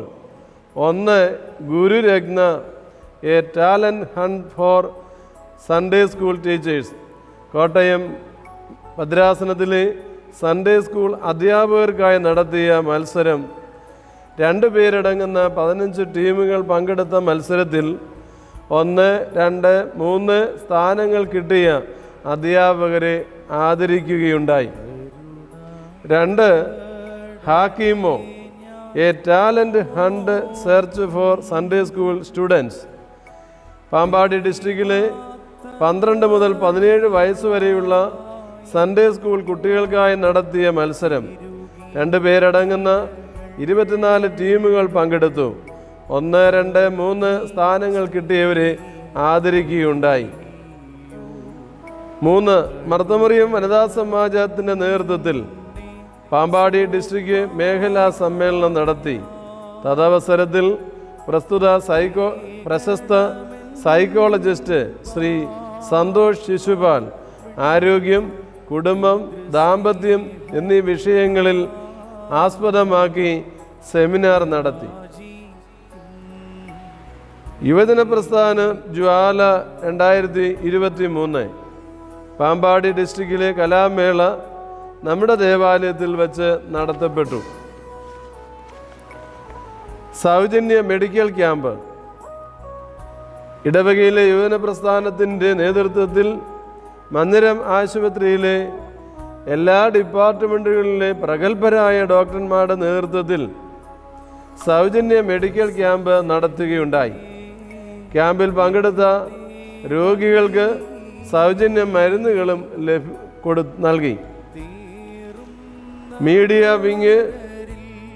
1 Gururatna a talent hunt for Sunday school teachers. Kottayam ഭദ്രാസനത്തിലെ സൺഡേ സ്കൂൾ അധ്യാപകർക്കായി നടത്തിയ മത്സരം 2 പേരടങ്ങുന്ന 15 ടീമുകൾ പങ്കെടുത്ത മത്സരത്തിൽ 1, 2, 3 സ്ഥാനങ്ങൾ കിട്ടിയ അധ്യാപകരെ ആദരിക്കുകയുണ്ടായി. 2 ഹാക്കിമോ a talent hunt search for Sunday school students. Pampady ഡിസ്ട്രിക്റ്റിലെ 12 മുതൽ 17 വയസ്സ് വരെയുള്ള സൺഡേ സ്കൂൾ കുട്ടികൾക്കായി നടത്തിയ മത്സരം 2 പേരടങ്ങുന്ന 24 ടീമുകൾ പങ്കെടുത്തു. 1, 2, 3 സ്ഥാനങ്ങൾ കിട്ടിയവരെ ആദരിക്കുകയുണ്ടായി. 3 മർത്തമറിയം വനിതാ സമാജത്തിൻ്റെ നേതൃത്വത്തിൽ പാമ്പാടി ഡിസ്ട്രിക്റ്റ് മേഖലാ സമ്മേളനം നടത്തി. തദവസരത്തിൽ പ്രശസ്ത സൈക്കോളജിസ്റ്റ് ശ്രീ സന്തോഷ് ശിശുപാൽ ആരോഗ്യം, കുടുംബം, ദാമ്പത്യം എന്നീ വിഷയങ്ങളിൽ ആസ്പദമാക്കി സെമിനാർ നടത്തി. യുവജന പ്രസ്ഥാന ജ്വാല 2023 പാമ്പാടി ഡിസ്ട്രിക്റ്റിലെ കലാമേള നമ്മുടെ ദേവാലയത്തിൽ വച്ച് നടത്തപ്പെട്ടു. സൗജന്യ മെഡിക്കൽ ക്യാമ്പ്. ഇടവകയിലെ യുവജന പ്രസ്ഥാനത്തിൻ്റെ നേതൃത്വത്തിൽ മന്ദിരം ആശുപത്രിയിലെ എല്ലാ ഡിപ്പാർട്ട്മെൻറ്റുകളിലെ പ്രഗത്ഭരായ ഡോക്ടർമാരുടെ നേതൃത്വത്തിൽ സൗജന്യ മെഡിക്കൽ ക്യാമ്പ് നടത്തുകയുണ്ടായി. ക്യാമ്പിൽ പങ്കെടുത്ത രോഗികൾക്ക് സൗജന്യ മരുന്നുകളും നൽകി. മീഡിയ വിങ്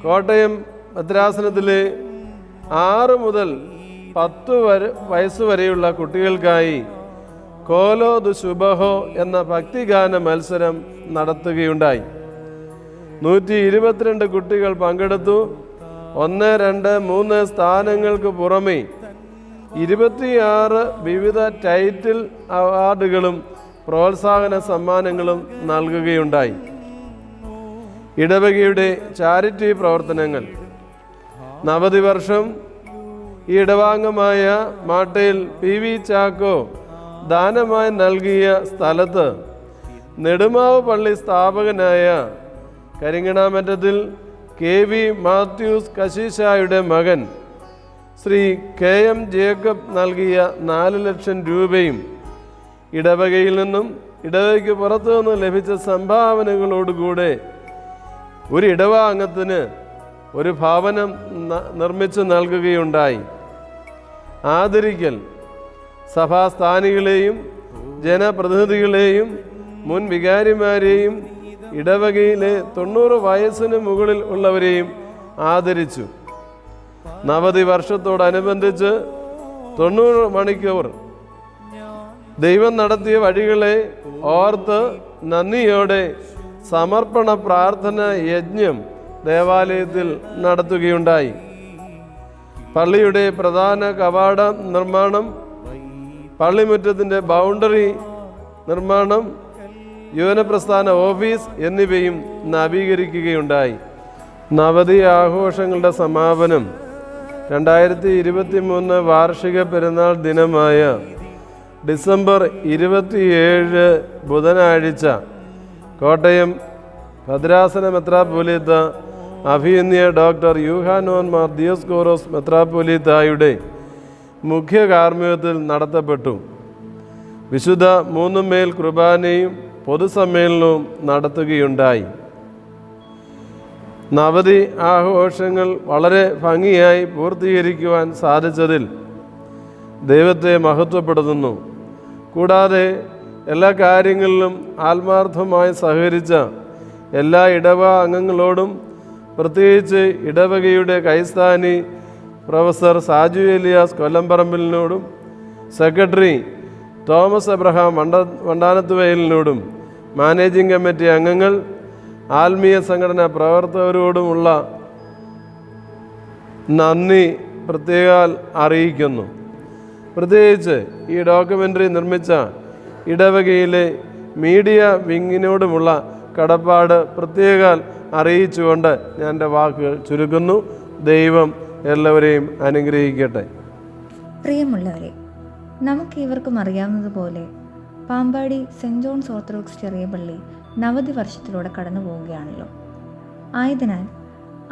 കോട്ടയം ഭദ്രാസനത്തിലെ 6 മുതൽ 10 വയസ്സുവരെയുള്ള കുട്ടികൾക്കായി കോലോ ദു ശുഭഹോ എന്ന ഭക്തിഗാന മത്സരം നടത്തുകയുണ്ടായി. 122 കുട്ടികൾ പങ്കെടുത്തു. 1, 2, 3 സ്ഥാനങ്ങൾക്ക് പുറമെ 26 വിവിധ ടൈറ്റിൽ അവാർഡുകളും പ്രോത്സാഹന സമ്മാനങ്ങളും നൽകുകയുണ്ടായി. ഇടവകയുടെ ചാരിറ്റി പ്രവർത്തനങ്ങൾ. നവതി വർഷം ഈ ഇടവാംഗമായ മാട്ടയിൽ PV ചാക്കോ ദാനമായി നൽകിയ സ്ഥലത്ത് നെടുമാവ് പള്ളി സ്ഥാപകനായ കരിങ്ങണാമറ്റത്തിൽ KV മാത്യൂസ് കശീശായുടെ മകൻ ശ്രീ KM ജേക്കബ് നൽകിയ 4 ലക്ഷം രൂപയും ഇടവകയിൽ നിന്നും ഇടവകയ്ക്ക് പുറത്തു നിന്ന് ലഭിച്ച സംഭാവനകളോടുകൂടെ ഒരു ഇടവാംഗത്തിന് ഒരു ഭവനം നിർമ്മിച്ചു നൽകുകയുണ്ടായി. ആദരിക്കൽ. സഭാസ്ഥാനികളെയും ജനപ്രതിനിധികളെയും മുൻ വികാരിമാരെയും ഇടവകയിലെ 90 വയസ്സിന് മുകളിൽ ഉള്ളവരെയും ആദരിച്ചു. നവതി വർഷത്തോടനുബന്ധിച്ച് 90 മണിക്കൂർ ദൈവം നടത്തിയ വഴികളെ ഓർത്ത് നന്ദിയോടെ സമർപ്പണ പ്രാർത്ഥന യജ്ഞം ദേവാലയത്തിൽ നടത്തുകയുണ്ടായി. പള്ളിയുടെ പ്രധാന കവാട നിർമ്മാണം, പള്ളിമുറ്റത്തിൻ്റെ ബൗണ്ടറി നിർമ്മാണം, യുവജന പ്രസ്ഥാന ഓഫീസ് എന്നിവയും നവീകരിക്കുകയുണ്ടായി. നവതി ആഘോഷങ്ങളുടെ സമാപനം 2023 വാർഷിക പെരുന്നാൾ ദിനമായ ഡിസംബർ 27 ബുധനാഴ്ച കോട്ടയം ഭദ്രാസന മെത്രാപ്പോലീത്ത അഭിയന്യ ഡോക്ടർ യൂഹാനോൻ മാർ ദിയോസ്കോറോസ് മെത്രാപ്പോലീത്തായുടെ മുഖ്യ കാർമ്മികത്തിൽ നടത്തപ്പെട്ടു. വിശുദ്ധ 3 മേൽ കുർബാനയും പൊതുസമ്മേളനവും നടത്തുകയുണ്ടായി. നവതി ആഘോഷങ്ങൾ വളരെ ഭംഗിയായി പൂർത്തീകരിക്കുവാൻ സാധിച്ചതിൽ ദൈവത്തെ മഹത്വപ്പെടുത്തുന്നു. കൂടാതെ എല്ലാ കാര്യങ്ങളിലും ആത്മാർത്ഥമായി സഹകരിച്ച എല്ലാ ഇടവക അംഗങ്ങളോടും, പ്രത്യേകിച്ച് ഇടവകയുടെ കൈസ്ഥാനി പ്രൊഫസർ സാജു എലിയാസ് കൊല്ലംപറമ്പിലിനോടും സെക്രട്ടറി തോമസ് എബ്രഹാം വണ്ടാനത്തുവയലിനോടും മാനേജിംഗ് കമ്മിറ്റി അംഗങ്ങൾ, ആത്മീയ സംഘടനാ പ്രവർത്തകരോടുമുള്ള നന്ദി പ്രത്യേകം അറിയിക്കുന്നു. പ്രത്യേകിച്ച് ഈ ഡോക്യുമെൻ്ററി നിർമ്മിച്ച ഇടവകയിലെ മീഡിയ വിങ്ങിനോടുമുള്ള കടപ്പാട് പ്രത്യേകം അറിയിച്ചുകൊണ്ട് ഞാൻ എൻ്റെ വാക്കുകൾ ചുരുക്കുന്നു. ദൈവം എല്ലാവരെയും അനുഗ്രഹിക്കട്ടെ. പ്രിയമുള്ളവരെ, നമുക്കേവർക്കും അറിയാവുന്നതുപോലെ പാമ്പാടി സെൻറ് ജോൺസ് ഓർത്തഡോക്സ് ചെറിയ പള്ളി നവതി വർഷത്തിലൂടെ കടന്നു പോവുകയാണല്ലോ. ആയതിനാൽ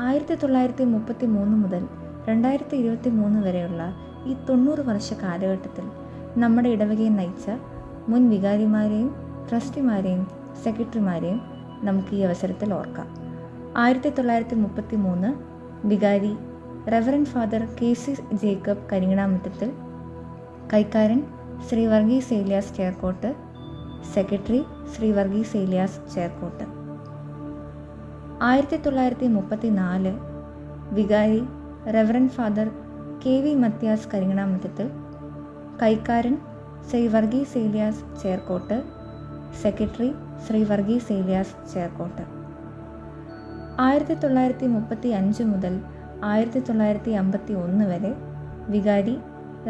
1933 മുതൽ 2023 വരെയുള്ള ഈ 90 വർഷ കാലഘട്ടത്തിൽ നമ്മുടെ ഇടവകയെ നയിച്ച മുൻ വികാരിമാരെയും ട്രസ്റ്റിമാരെയും സെക്രട്ടറിമാരെയും നമുക്ക് ഈ അവസരത്തിൽ ഓർക്കാം. 1933 വികാരി reverend father KC Jacob Karinganamattathil, കൈക്കാരൻ Shri Varghese Elias Cherkot, secretary Shri Varghese Elias Cherkot. 1934 വികാരി reverend father KV Mathias Karinganamattathil, കൈക്കാരൻ Shri Varghese Elias Cherkot, secretary Shri Varghese Elias Cherkot. 1935 മുതൽ 1951 വരെ വികാരി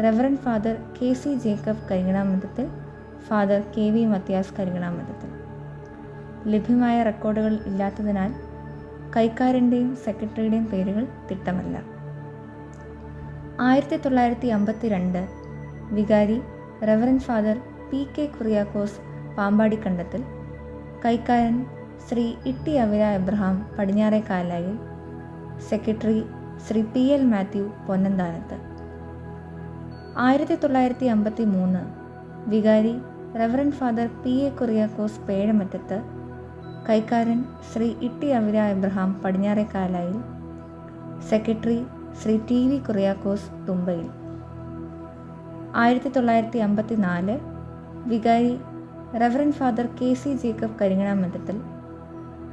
reverend father KC Jacob Karinganamattathil, father KV Mathias Karinganamattathil. ലഭ്യമായ റെക്കോർഡുകൾ ഇല്ലാത്തതിനാൽ കൈക്കാരൻ്റെയും സെക്രട്ടറിയുടെയും പേരുകൾ തിട്ടമല്ല. 1952 വികാരി reverend father PK Kuriakose Pampadikandathil, കൈക്കാരൻ Shri Itty Avira Abraham Padinjare Kalayil. Secretary Shri PL Mathew Ponnanthanath. 1953 വികാരി reverend father PA Kuriakose Pezhamattath. കൈക്കാരൻ Shri Itty Avira Abraham Padinjare Kalayil. Secretary Shri TV Kuriakose Thumbayil. 1954 വികാരി reverend father KC Jacob Karinganamattathil.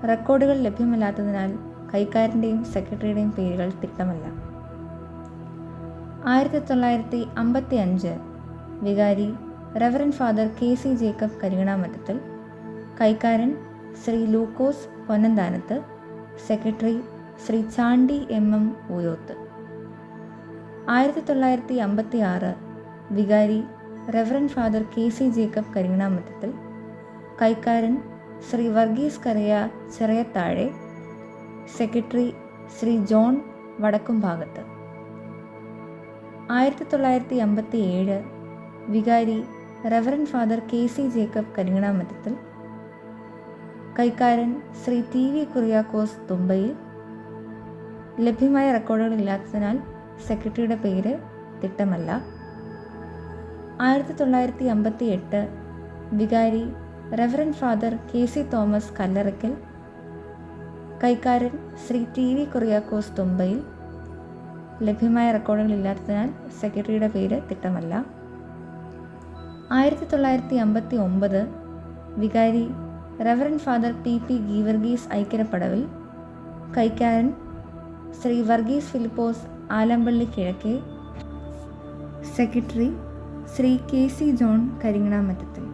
റെക്കോർഡുകൾ ലഭ്യമല്ലാത്തതിനാൽ കൈക്കാരൻ്റെയും സെക്രട്ടറിയുടെയും പേരുകൾ തിട്ടമല്ല. 1955 വികാരി reverend father KC Jacob Karinganamattathil. കൈക്കാരൻ ശ്രീ ലൂക്കോസ് പൊന്നന്താനത്ത്. Secretary Shri Chandy MM Ooyoth. 1956 വികാരി reverend father KC Jacob Karinganamattathil. കൈക്കാരൻ ശ്രീ വർഗീസ് കരയ ചെറിയത്താഴെ. Secretary Shri John വടക്കുംഭാഗത്ത്. 1957 വികാരി reverend father KC Jacob Karinganamattathil. കൈക്കാരൻ ശ്രീ TV കുറിയാക്കോസ് തുമ്പയിൽ. ലഭ്യമായ റെക്കോർഡുകളില്ലാത്തതിനാൽ സെക്രട്ടറിയുടെ പേര് തിട്ടമല്ല. 1958 വികാരി reverend father KC Thomas Kallarakkal. കൈക്കാരൻ ശ്രീ TV കുറിയാക്കോസ് തുമ്പയിൽ. ലഭ്യമായ റെക്കോർഡുകളില്ലാത്തതിനാൽ സെക്രട്ടറിയുടെ പേര് തിട്ടമല്ല. 1959 വികാരി reverend father PP Geevarghese Aikkarapadavil. കൈക്കാരൻ Shri Varghese Philipose Alampally Kizhakke. Secretary Shri KC John Karinganamattathil.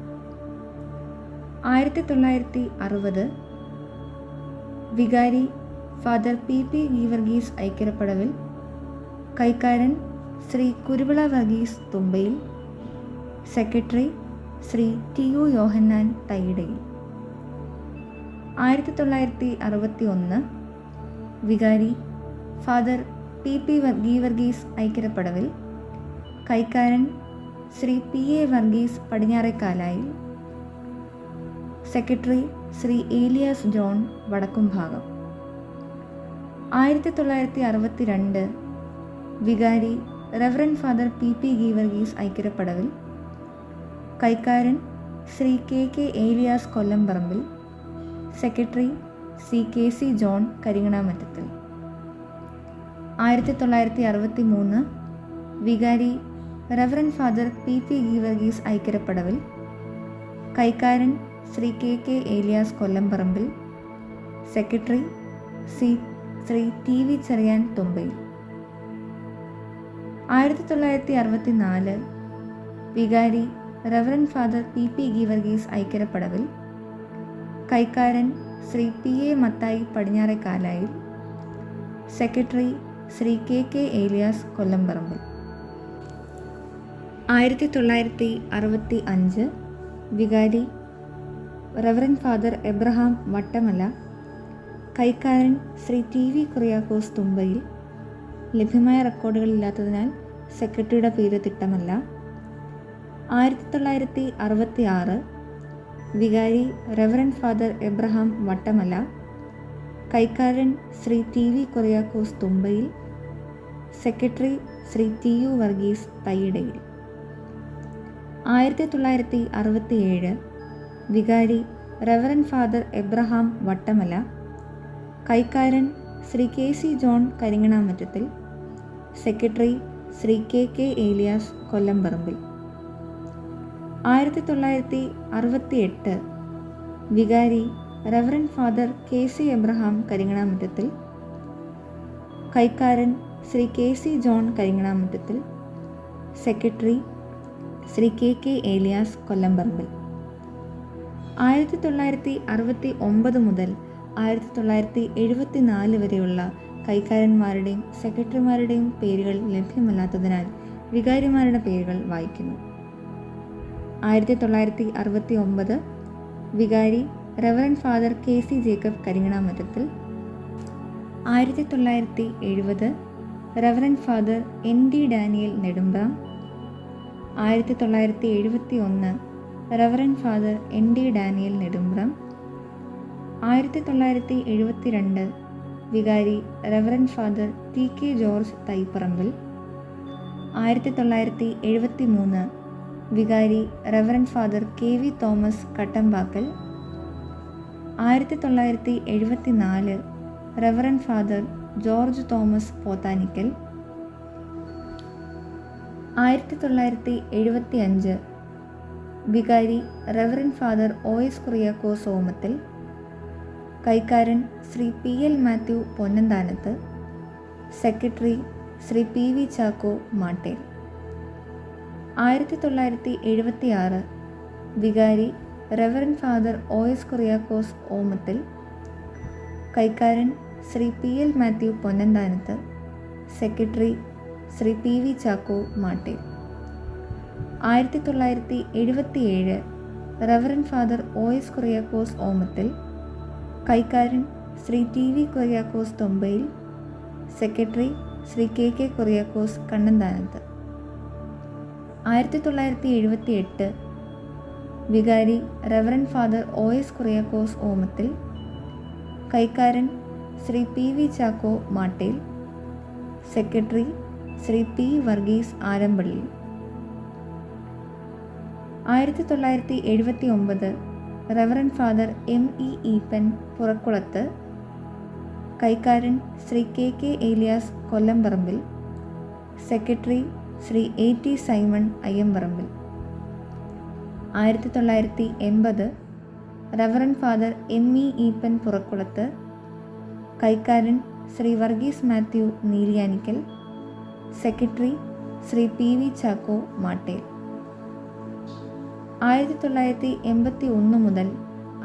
1960 വികാരി ഫാദർ PP ഗീവർഗീസ് ഐക്കരപ്പടവിൽ. കൈക്കാരൻ ശ്രീ കുരുവിള വർഗീസ് തുമ്പയിൽ. Secretary Shri TU Yohannan Thaiyidayil. 1961 വികാരി ഫാദർ PP ഗീവർഗീസ് ഐക്കരപ്പടവിൽ. കൈക്കാരൻ Shri PA Varghese Padinjarekalayil. Secretary Shri Elias John Vadakkumbhagam. 1962 വികാരി reverend father PP Geevarghese Aikkarapadavil. കൈക്കാരൻ Shri KK Elias Kollamparambil. Secretary Shri KC John Karinganamattathil. 1963 വികാരി reverend father PP Geevarghese Aikkarapadavil. കൈക്കാരൻ Shri KK Elias Kollamparambil. Secretary Shri TV Cherian Thumbayil. 1964 വികാരി reverend father PP Geevarghese Aikkarapadavil. കൈക്കാരൻ Shri PA Mathai Padinjarekalayil. Secretary Shri KK Elias Kollamparambil. 1965 വികാരി റവറൻഡ് ഫാദർ എബ്രഹാം വട്ടമല. കൈക്കാരൻ ശ്രീ TV കുറിയാക്കോസ് തുമ്പയിൽ. ലഭ്യമായ റെക്കോർഡുകളില്ലാത്തതിനാൽ സെക്രട്ടറിയുടെ പേര് തിട്ടമല്ല. 1966 വികാരി റവറൻഡ് ഫാദർ എബ്രഹാം വട്ടമല. കൈക്കാരൻ Shri TV Kuriakose Thumbayil. Secretary Shri TU Varghese Thaiyidayil. 1967 വികാരി റവറൻഡ് ഫാദർ എബ്രഹാം വട്ടമല. കൈക്കാരൻ Shri KC John Karinganamattathil. Secretary Shri KK Elias Kollamparambil. 1968 വികാരി reverend father KC Abraham Karinganamattathil. കൈക്കാരൻ Shri KC John Karinganamattathil. Secretary Shri KK Elias Kollamparambil. 1969 മുതൽ 1974 വരെയുള്ള കൈക്കാരന്മാരുടെയും സെക്രട്ടറിമാരുടെയും പേരുകൾ ലഭ്യമല്ലാത്തതിനാൽ വികാരിമാരുടെ പേരുകൾ വായിക്കുന്നു. 1969 വികാരി reverend father KC Jacob Karinganamattathil. 1970 reverend father ND Daniel Nedumpram. 1971 reverend father ND Daniel Nedumpram. 1972 വികാരി reverend father TK George Thaiparambil. 1973 വികാരി reverend father KV Thomas Kattampackal. 1974 reverend father George Thomas Pothanikkal. 1975 വികാരി reverend father OS Kuriakose Omathil. കൈക്കാരൻ Shri PL Mathew Ponnanthanath. Secretary Shri PV Chacko Mattel. 1976 വികാരി reverend father OS Kuriakose Omathil. കൈക്കാരൻ Shri PL Mathew Ponnanthanath. Secretary Shri PV Chacko Mattel. 1977 reverend father OS Kuriakose Omathil. കൈക്കാരൻ Shri TV Kuriakose Thombayil. Secretary Shri KK Kuriakose Kannanthanath. 1978 വികാരി reverend father OS Kuriakose Omathil. കൈക്കാരൻ Shri PV Chacko Mattel. Secretary Shri P Varghese Arampally. 1979 reverend father ME Eappen Purakkulath. കൈക്കാരൻ Shri KK Elias Kollamparambil. Secretary Shri AT Simon Ayyamparambil. 1980 reverend father ME Eappen Purakkulath. കൈക്കാരൻ ശ്രീ വർഗീസ് മാത്യു നീലിയാനിക്കൽ. Secretary Shri PV Chacko Mattel. 1981 മുതൽ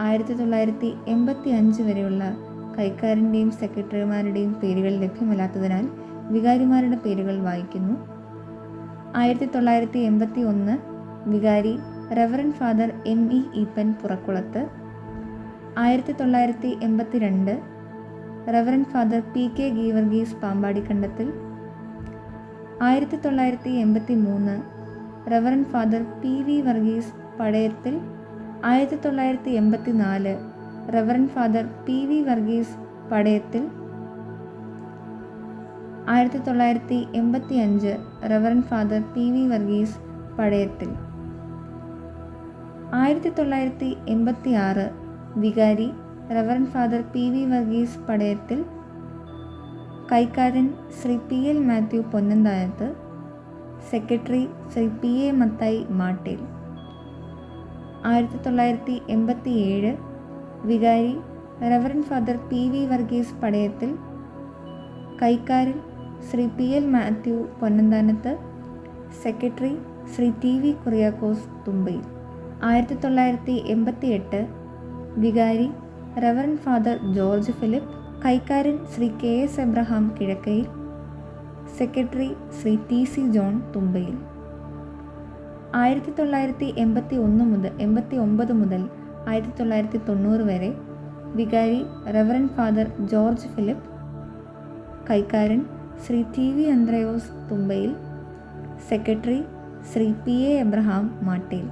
1985 വരെയുള്ള കൈക്കാരൻ്റെയും സെക്രട്ടറിമാരുടെയും പേരുകൾ ലഭ്യമല്ലാത്തതിനാൽ വികാരിമാരുടെ പേരുകൾ വായിക്കുന്നു. 1981 വികാരി reverend father ME Eappen Purakkulath. 1982 reverend father PK Geevarghese Pampadikandathil. 1983 reverend father PV Varghese Padayathil. 1984 reverend father PV Varghese Padayathil. 1985 reverend father PV Varghese Padayathil. 1986 വികാരി reverend father PV Varghese Padayathil. കൈക്കാരൻ Shri PL Mathew Ponnanthanath. Secretary Shri PA Mathai Mattel. 1987 വികാരി reverend father PV Varghese Padayathil. കൈക്കാരൻ Shri PL Mathew Ponnanthanath. Secretary Shri TV Kuriakose Thumbayil. 1988 വികാരി റെവറൻ ഫാദർ ജോർജ് ഫിലിപ്പ്. കൈക്കാരൻ Shri KS Abraham Kizhakkayil. Secretary Shri TC John Thumbayil. 1989 മുതൽ 1990 വരെ വികാരി റെവറൻ ഫാദർ ജോർജ് ഫിലിപ്പ്. കൈക്കാരൻ Shri TV Andrayos Thumbayil. Secretary Shri PA Abraham Mattel.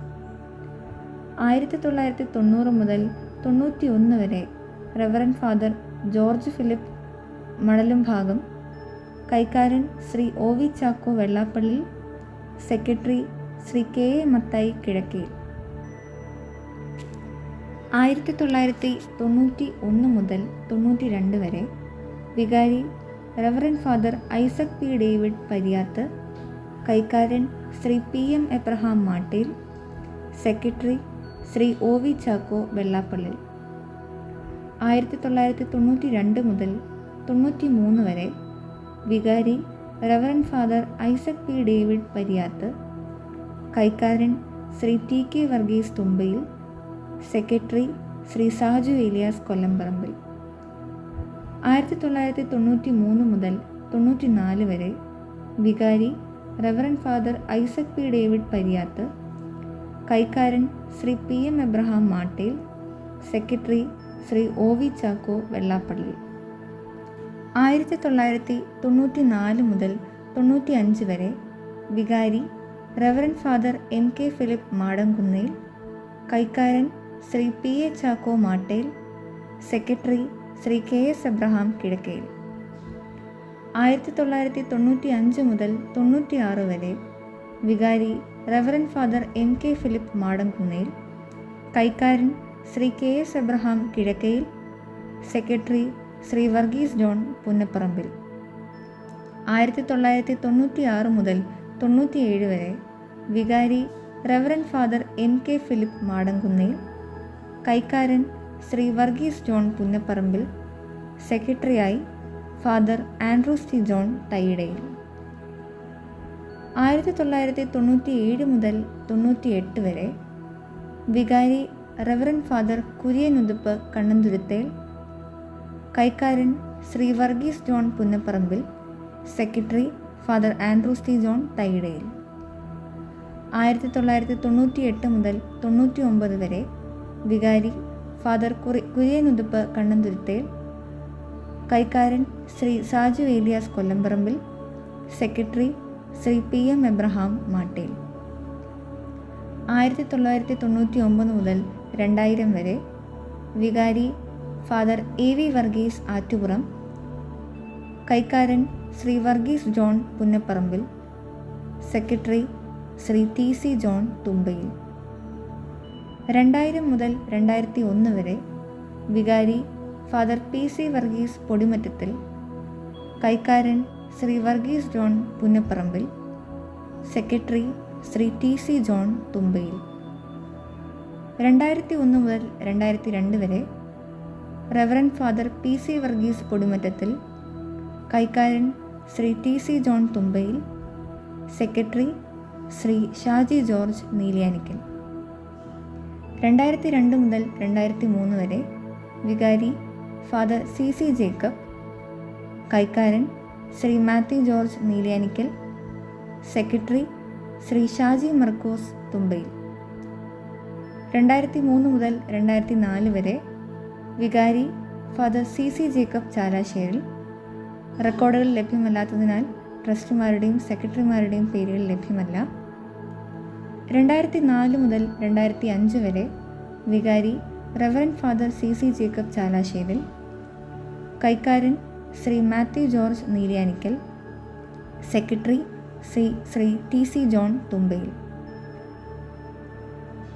1990 മുതൽ 91 വരെ റെവറൻ ഫാദർ ജോർജ് ഫിലിപ്പ് മണലും ഭാഗം. കൈക്കാരൻ Shri OV Chacko Vellappally. Secretary Shri KA Mathai Kizhakkel. 1991 മുതൽ 92 വരെ വികാരി reverend father Isaac P David Pariyath. കൈക്കാരൻ Shri PM Abraham Mattel. Secretary Shri OV Chacko Vellappally. 1992 മുതൽ 93 വരെ വികാരി reverend father Isaac P David Pariyath. കൈക്കാരൻ ശ്രീ TK വർഗീസ് തുമ്പയിൽ. സെക്രട്ടറി ശ്രീ സാജു ഏലിയാസ് കൊല്ലംപറമ്പിൽ. 1993 മുതൽ 94 വരെ വികാരി reverend father Isaac P David Pariyath. കൈക്കാരൻ Shri PM Abraham Mattel. Secretary Shri OV Chacko Vellappally. 1994 മുതൽ 95 വരെ വികാരി reverend father MK Philip Madamkunnel. കൈക്കാരൻ Shri PA Chacko Mattel. Secretary Shri KS Abraham Kizhakkayil. 1995 മുതൽ 96 വരെ വികാരി reverend father MK Philip Madankunnel. കൈക്കാരൻ Shri KS Abraham Kizhakkayil. Secretary Shri Varghese John Punnaparambil. 1996 മുതൽ 97 വരെ വികാരി reverend father MK Philip Madankunnel. കൈക്കാരൻ ശ്രീ വർഗീസ് ജോൺ പുന്നപ്പറമ്പിൽ. സെക്രട്ടറിയായി father Andrews T John Thaiyidayil. 1997 മുതൽ 98 വരെ വികാരി റവറൻ ഫാദർ കുര്യനുതുപ്പ് കണ്ണന്തുരുത്തേൽ. കൈക്കാരൻ Shri Varghese John Punnaparambil. Secretary father Andrews T John Thaiyidayil. 1998 മുതൽ 99 വരെ വികാരി ഫാദർ കുര്യനുതുപ്പ് കണ്ണന്തുരുത്തേൽ. കൈക്കാരൻ Shri Saju Elias Kollamparambil. Secretary Shri PM Abraham Mattel. 1999 മുതൽ 2000 വരെ വികാരി ഫാദർ AV വർഗീസ് ആറ്റുപുറം. കൈക്കാരൻ Shri Varghese John Punnaparambil. Secretary Shri TC John Thumbayil. 2000 മുതൽ 2001 വരെ വികാരി ഫാദർ PC വർഗീസ് പൊടിമറ്റത്തിൽ. കൈക്കാരൻ Shri Varghese John Punnaparambil. Secretary Shri TC John Thumbayil. 2001 മുതൽ 2002 വരെ reverend father PC Varghese Podimattathil. കൈക്കാരൻ Shri TC John Thumbayil. Secretary Shri Shaji George Neeliyanickal. 2002 മുതൽ 2003 വരെ വികാരി ഫാദർ CC ജേക്കബ്. കൈക്കാരൻ ശ്രീ മാത്യു ജോർജ് നീലിയാനിക്കൽ. സെക്രട്ടറി ശ്രീ ഷാജി മർക്കോസ് തുമ്പയിൽ. 2003 മുതൽ 2004 വരെ വികാരി ഫാദർ CC ജേക്കബ് ചാലാശ്ശേരിൽ. റെക്കോർഡുകൾ ലഭ്യമല്ലാത്തതിനാൽ ട്രസ്റ്റിമാരുടെയും സെക്രട്ടറിമാരുടെയും പേരുകൾ ലഭ്യമല്ല. 2004 മുതൽ 2005 വരെ വികാരി reverend father CC Jacob Chalassery. കൈക്കാരൻ Shri Mathew George Neeliyanickal. Secretary Shri TC John Thumbayil.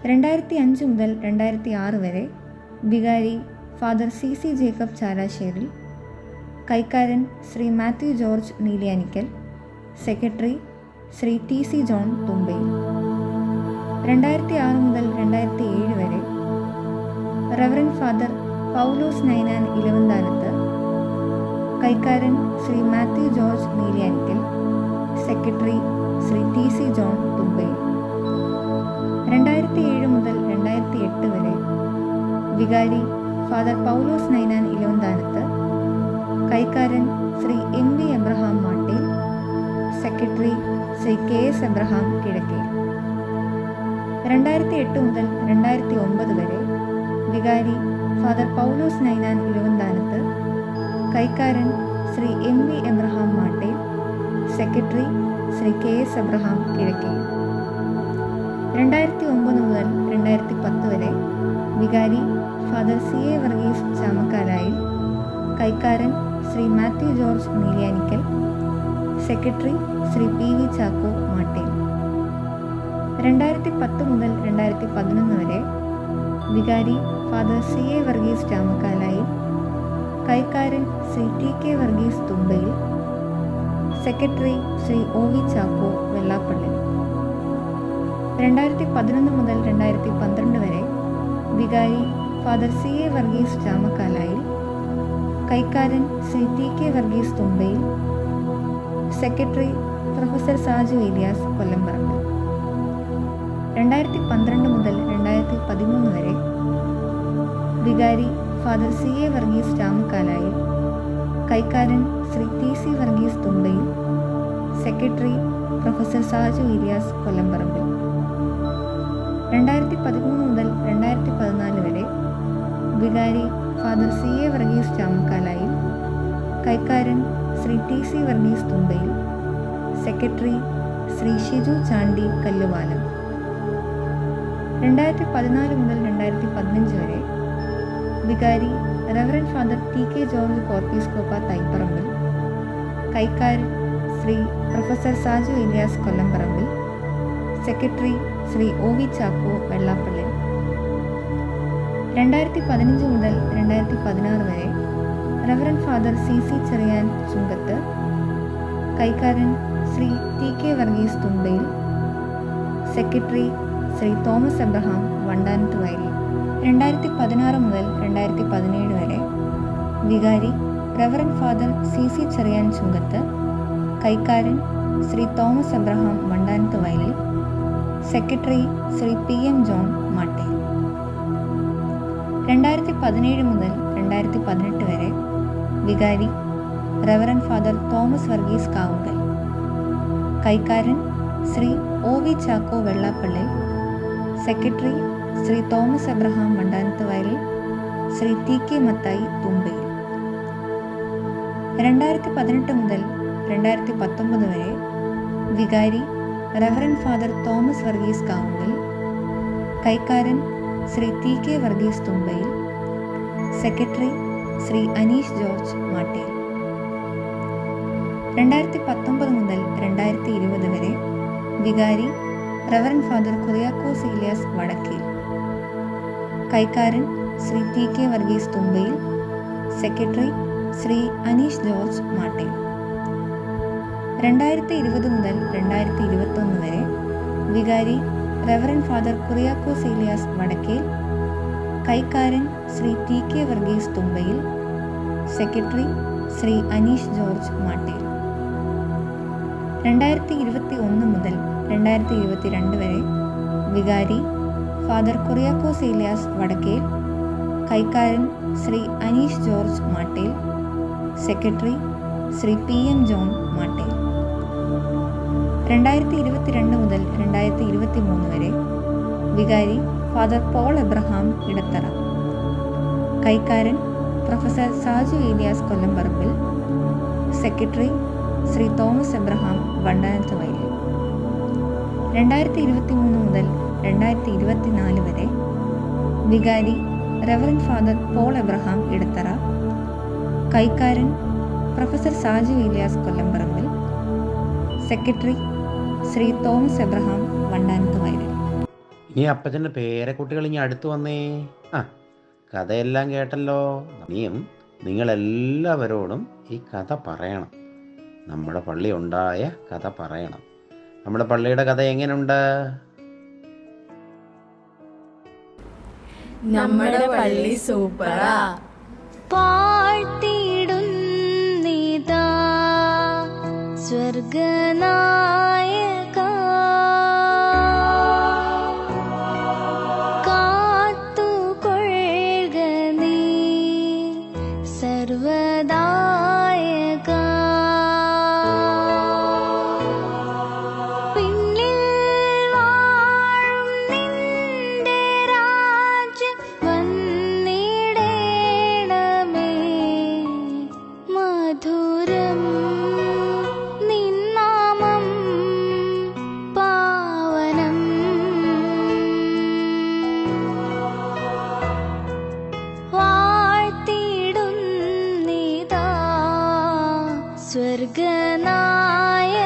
2005 മുതൽ 2006 വരെ വികാരി ഫാദർ CC ജേക്കബ് ചാലാശ്ശേരിൽ. കൈക്കാരൻ Shri Mathew George Neeliyanickal. Secretary Shri TC John Thumbayil. 2006 മുതൽ 2007 വരെ റവറൻ ഫാദർ പൗലോസ് നൈനാൻ ഇലവന്താനത്ത്. കൈക്കാരൻ Shri Mathew George Neeliyanickal. Secretary Shri TC John Thumbayil. 2007 മുതൽ 2008 വരെ വികാരി ഫാദർ പൗലോസ് നൈനാൻ ഇലവന്താനത്ത്. കൈക്കാരൻ Shri MV Abraham Mattel. Secretary Shri KS Abraham Kizhakkayil. 2008 മുതൽ 2009 വരെ വികാരി ഫാദർ പൗലോസ് നൈനാൻ ഇലവന്താനത്ത്. കൈക്കാരൻ Shri MV Abraham Mattel. Secretary Shri KS Abraham Kizhakkayil. 2009 മുതൽ 2010 വരെ വികാരി ഫാദർ CA വർഗീസ് ചാമക്കാലായിൽ. കൈക്കാരൻ Shri Mathew George Neeliyanickal. Secretary Shri PV Chacko Mattel. 2010 മുതൽ 2011 വരെ വികാരി ഫാദർ CA വർഗീസ് ചാമക്കാലായിൽ. കൈക്കാരൻ Shri TK Varghese Thumbayil. Secretary Shri OV Chacko Vellappally. 2011 മുതൽ 2012 വരെ വികാരി ഫാദർ CA വർഗീസ് ചാമക്കാലായിൽ. കൈക്കാരൻ Shri TK Varghese Thumbayil. Secretary professor Saju Elias Kollamparambil. 2012 മുതൽ 2013 വരെ വികാരി ഫാദർ CA വർഗീസ് ചാമക്കാലായിൽ. കൈക്കാരൻ Shri TC Varghese Thumbayil. Secretary professor Saju Elias Kollamparambil. 2013 മുതൽ 2014 വരെ വികാരി ഫാദർ CA വർഗീസ് ചാമക്കാലായിൽ. കൈക്കാരൻ ശ്രീ TC വർഗീസ് തുമ്പയിൽ. സെക്രട്ടറി ശ്രീ ഷിജു ചാണ്ടി കല്ലുവാലം. 2014 മുതൽ 2015 വരെ വികാരി reverend father T K George Corepiscopa Thaiparambil, കൈക്കാരൻ Shri professor Saju Elias Kollamparambil, secretary Shri O V Chacko Vellappally. 2015 മുതൽ 2016 വരെ reverend father C C Cherian Chunkath, കൈക്കാരൻ Shri T K Varghese Thumbayil, secretary Shri Thomas Abraham Vandanath Vayalil. 2016 മുതൽ 2017 വരെ വികാരി reverend father C C Cherian Chunkath, കൈക്കാരൻ Shri Thomas Abraham Vandanath Vayalil, secretary Shri P M John Mattayil. 2017 മുതൽ 2018 വരെ വികാരി reverend father Thomas Varghese Kavungal, കൈക്കാരൻ Shri O V Chacko Vellappally, secretary Shri Thomas Abraham Vandanath വയലിൽ, ശ്രീ ടി കെ മത്തായി തുമ്പയിൽ. 2018 മുതൽ 2019 വരെ വികാരി reverend father Thomas Varghese Kavungal, കൈക്കാരൻ Shri T K Varghese Thumbayil, secretary Shri Aneesh George Mattayil. 2019 മുതൽ 2020 വരെ വികാരി റവറൻ ഫാദർ കുറിയാക്കോസ് ഇലിയാസ് വടക്കേൽ, കൈക്കാരൻ Shri T K Varghese Thumbayil, secretary Shri Aneesh George Mattayil. 2020 മുതൽ 2021 വരെ വികാരി റവറൻ ഫാദർ കുറിയാക്കോസ് ഇലിയാസ് വടക്കേൽ, കൈക്കാരൻ Shri T K Varghese Thumbayil, secretary Shri Aneesh George Mattayil. 2021 മുതൽ 2022 വരെ വികാരി ഫാദർ കുറിയാക്കോസ് ഇലിയാസ് വടക്കേൽ, കൈക്കാരൻ Shri Aneesh George Mattayil, secretary Shri P M John Mattayil. 2022 മുതൽ 2023 വരെ വികാരി ഫാദർ പോൾ എബ്രഹാം ഇടത്തറ, കൈക്കാരൻ professor Saju Elias Kollamparambil, secretary Shri Thomas Abraham Vandanath Vayalil. 2023 മുതൽ 2024 വരെ വികാരി reverend father Paul Abraham Edathara, കൈക്കാരൻ professor Saju Elias Kollamparambil, secretary Shri Thomas Abraham Vandanath Vayalil. ഇനി അപ്പച്ചൻ്റെ പേരക്കുട്ടികൾ ഇനി അടുത്ത് വന്നേ. കഥയെല്ലാം കേട്ടല്ലോ. ഇനിയും നിങ്ങളെല്ലാവരോടും ഈ കഥ പറയണം. നമ്മുടെ പള്ളി ഉണ്ടായ കഥ പറയണം. നമ്മുടെ പള്ളിയുടെ കഥ എങ്ങനെയുണ്ട്? നമ്മുടെ പള്ളി സൂപ്പറാ. പാഴ്ത്തിടുന്നിതാ സ്വർഗനായക, കാത്തുകൊള്ളുക നീ സർവദായക. പിന്നിൽ വാഴും നിന്റെ രാജ്യം വന്നിടേണമേ, മധുരം നിന്നാമം പാവനം. വാഴ്ത്തിടുന്നിതാ സ്വർഗനായ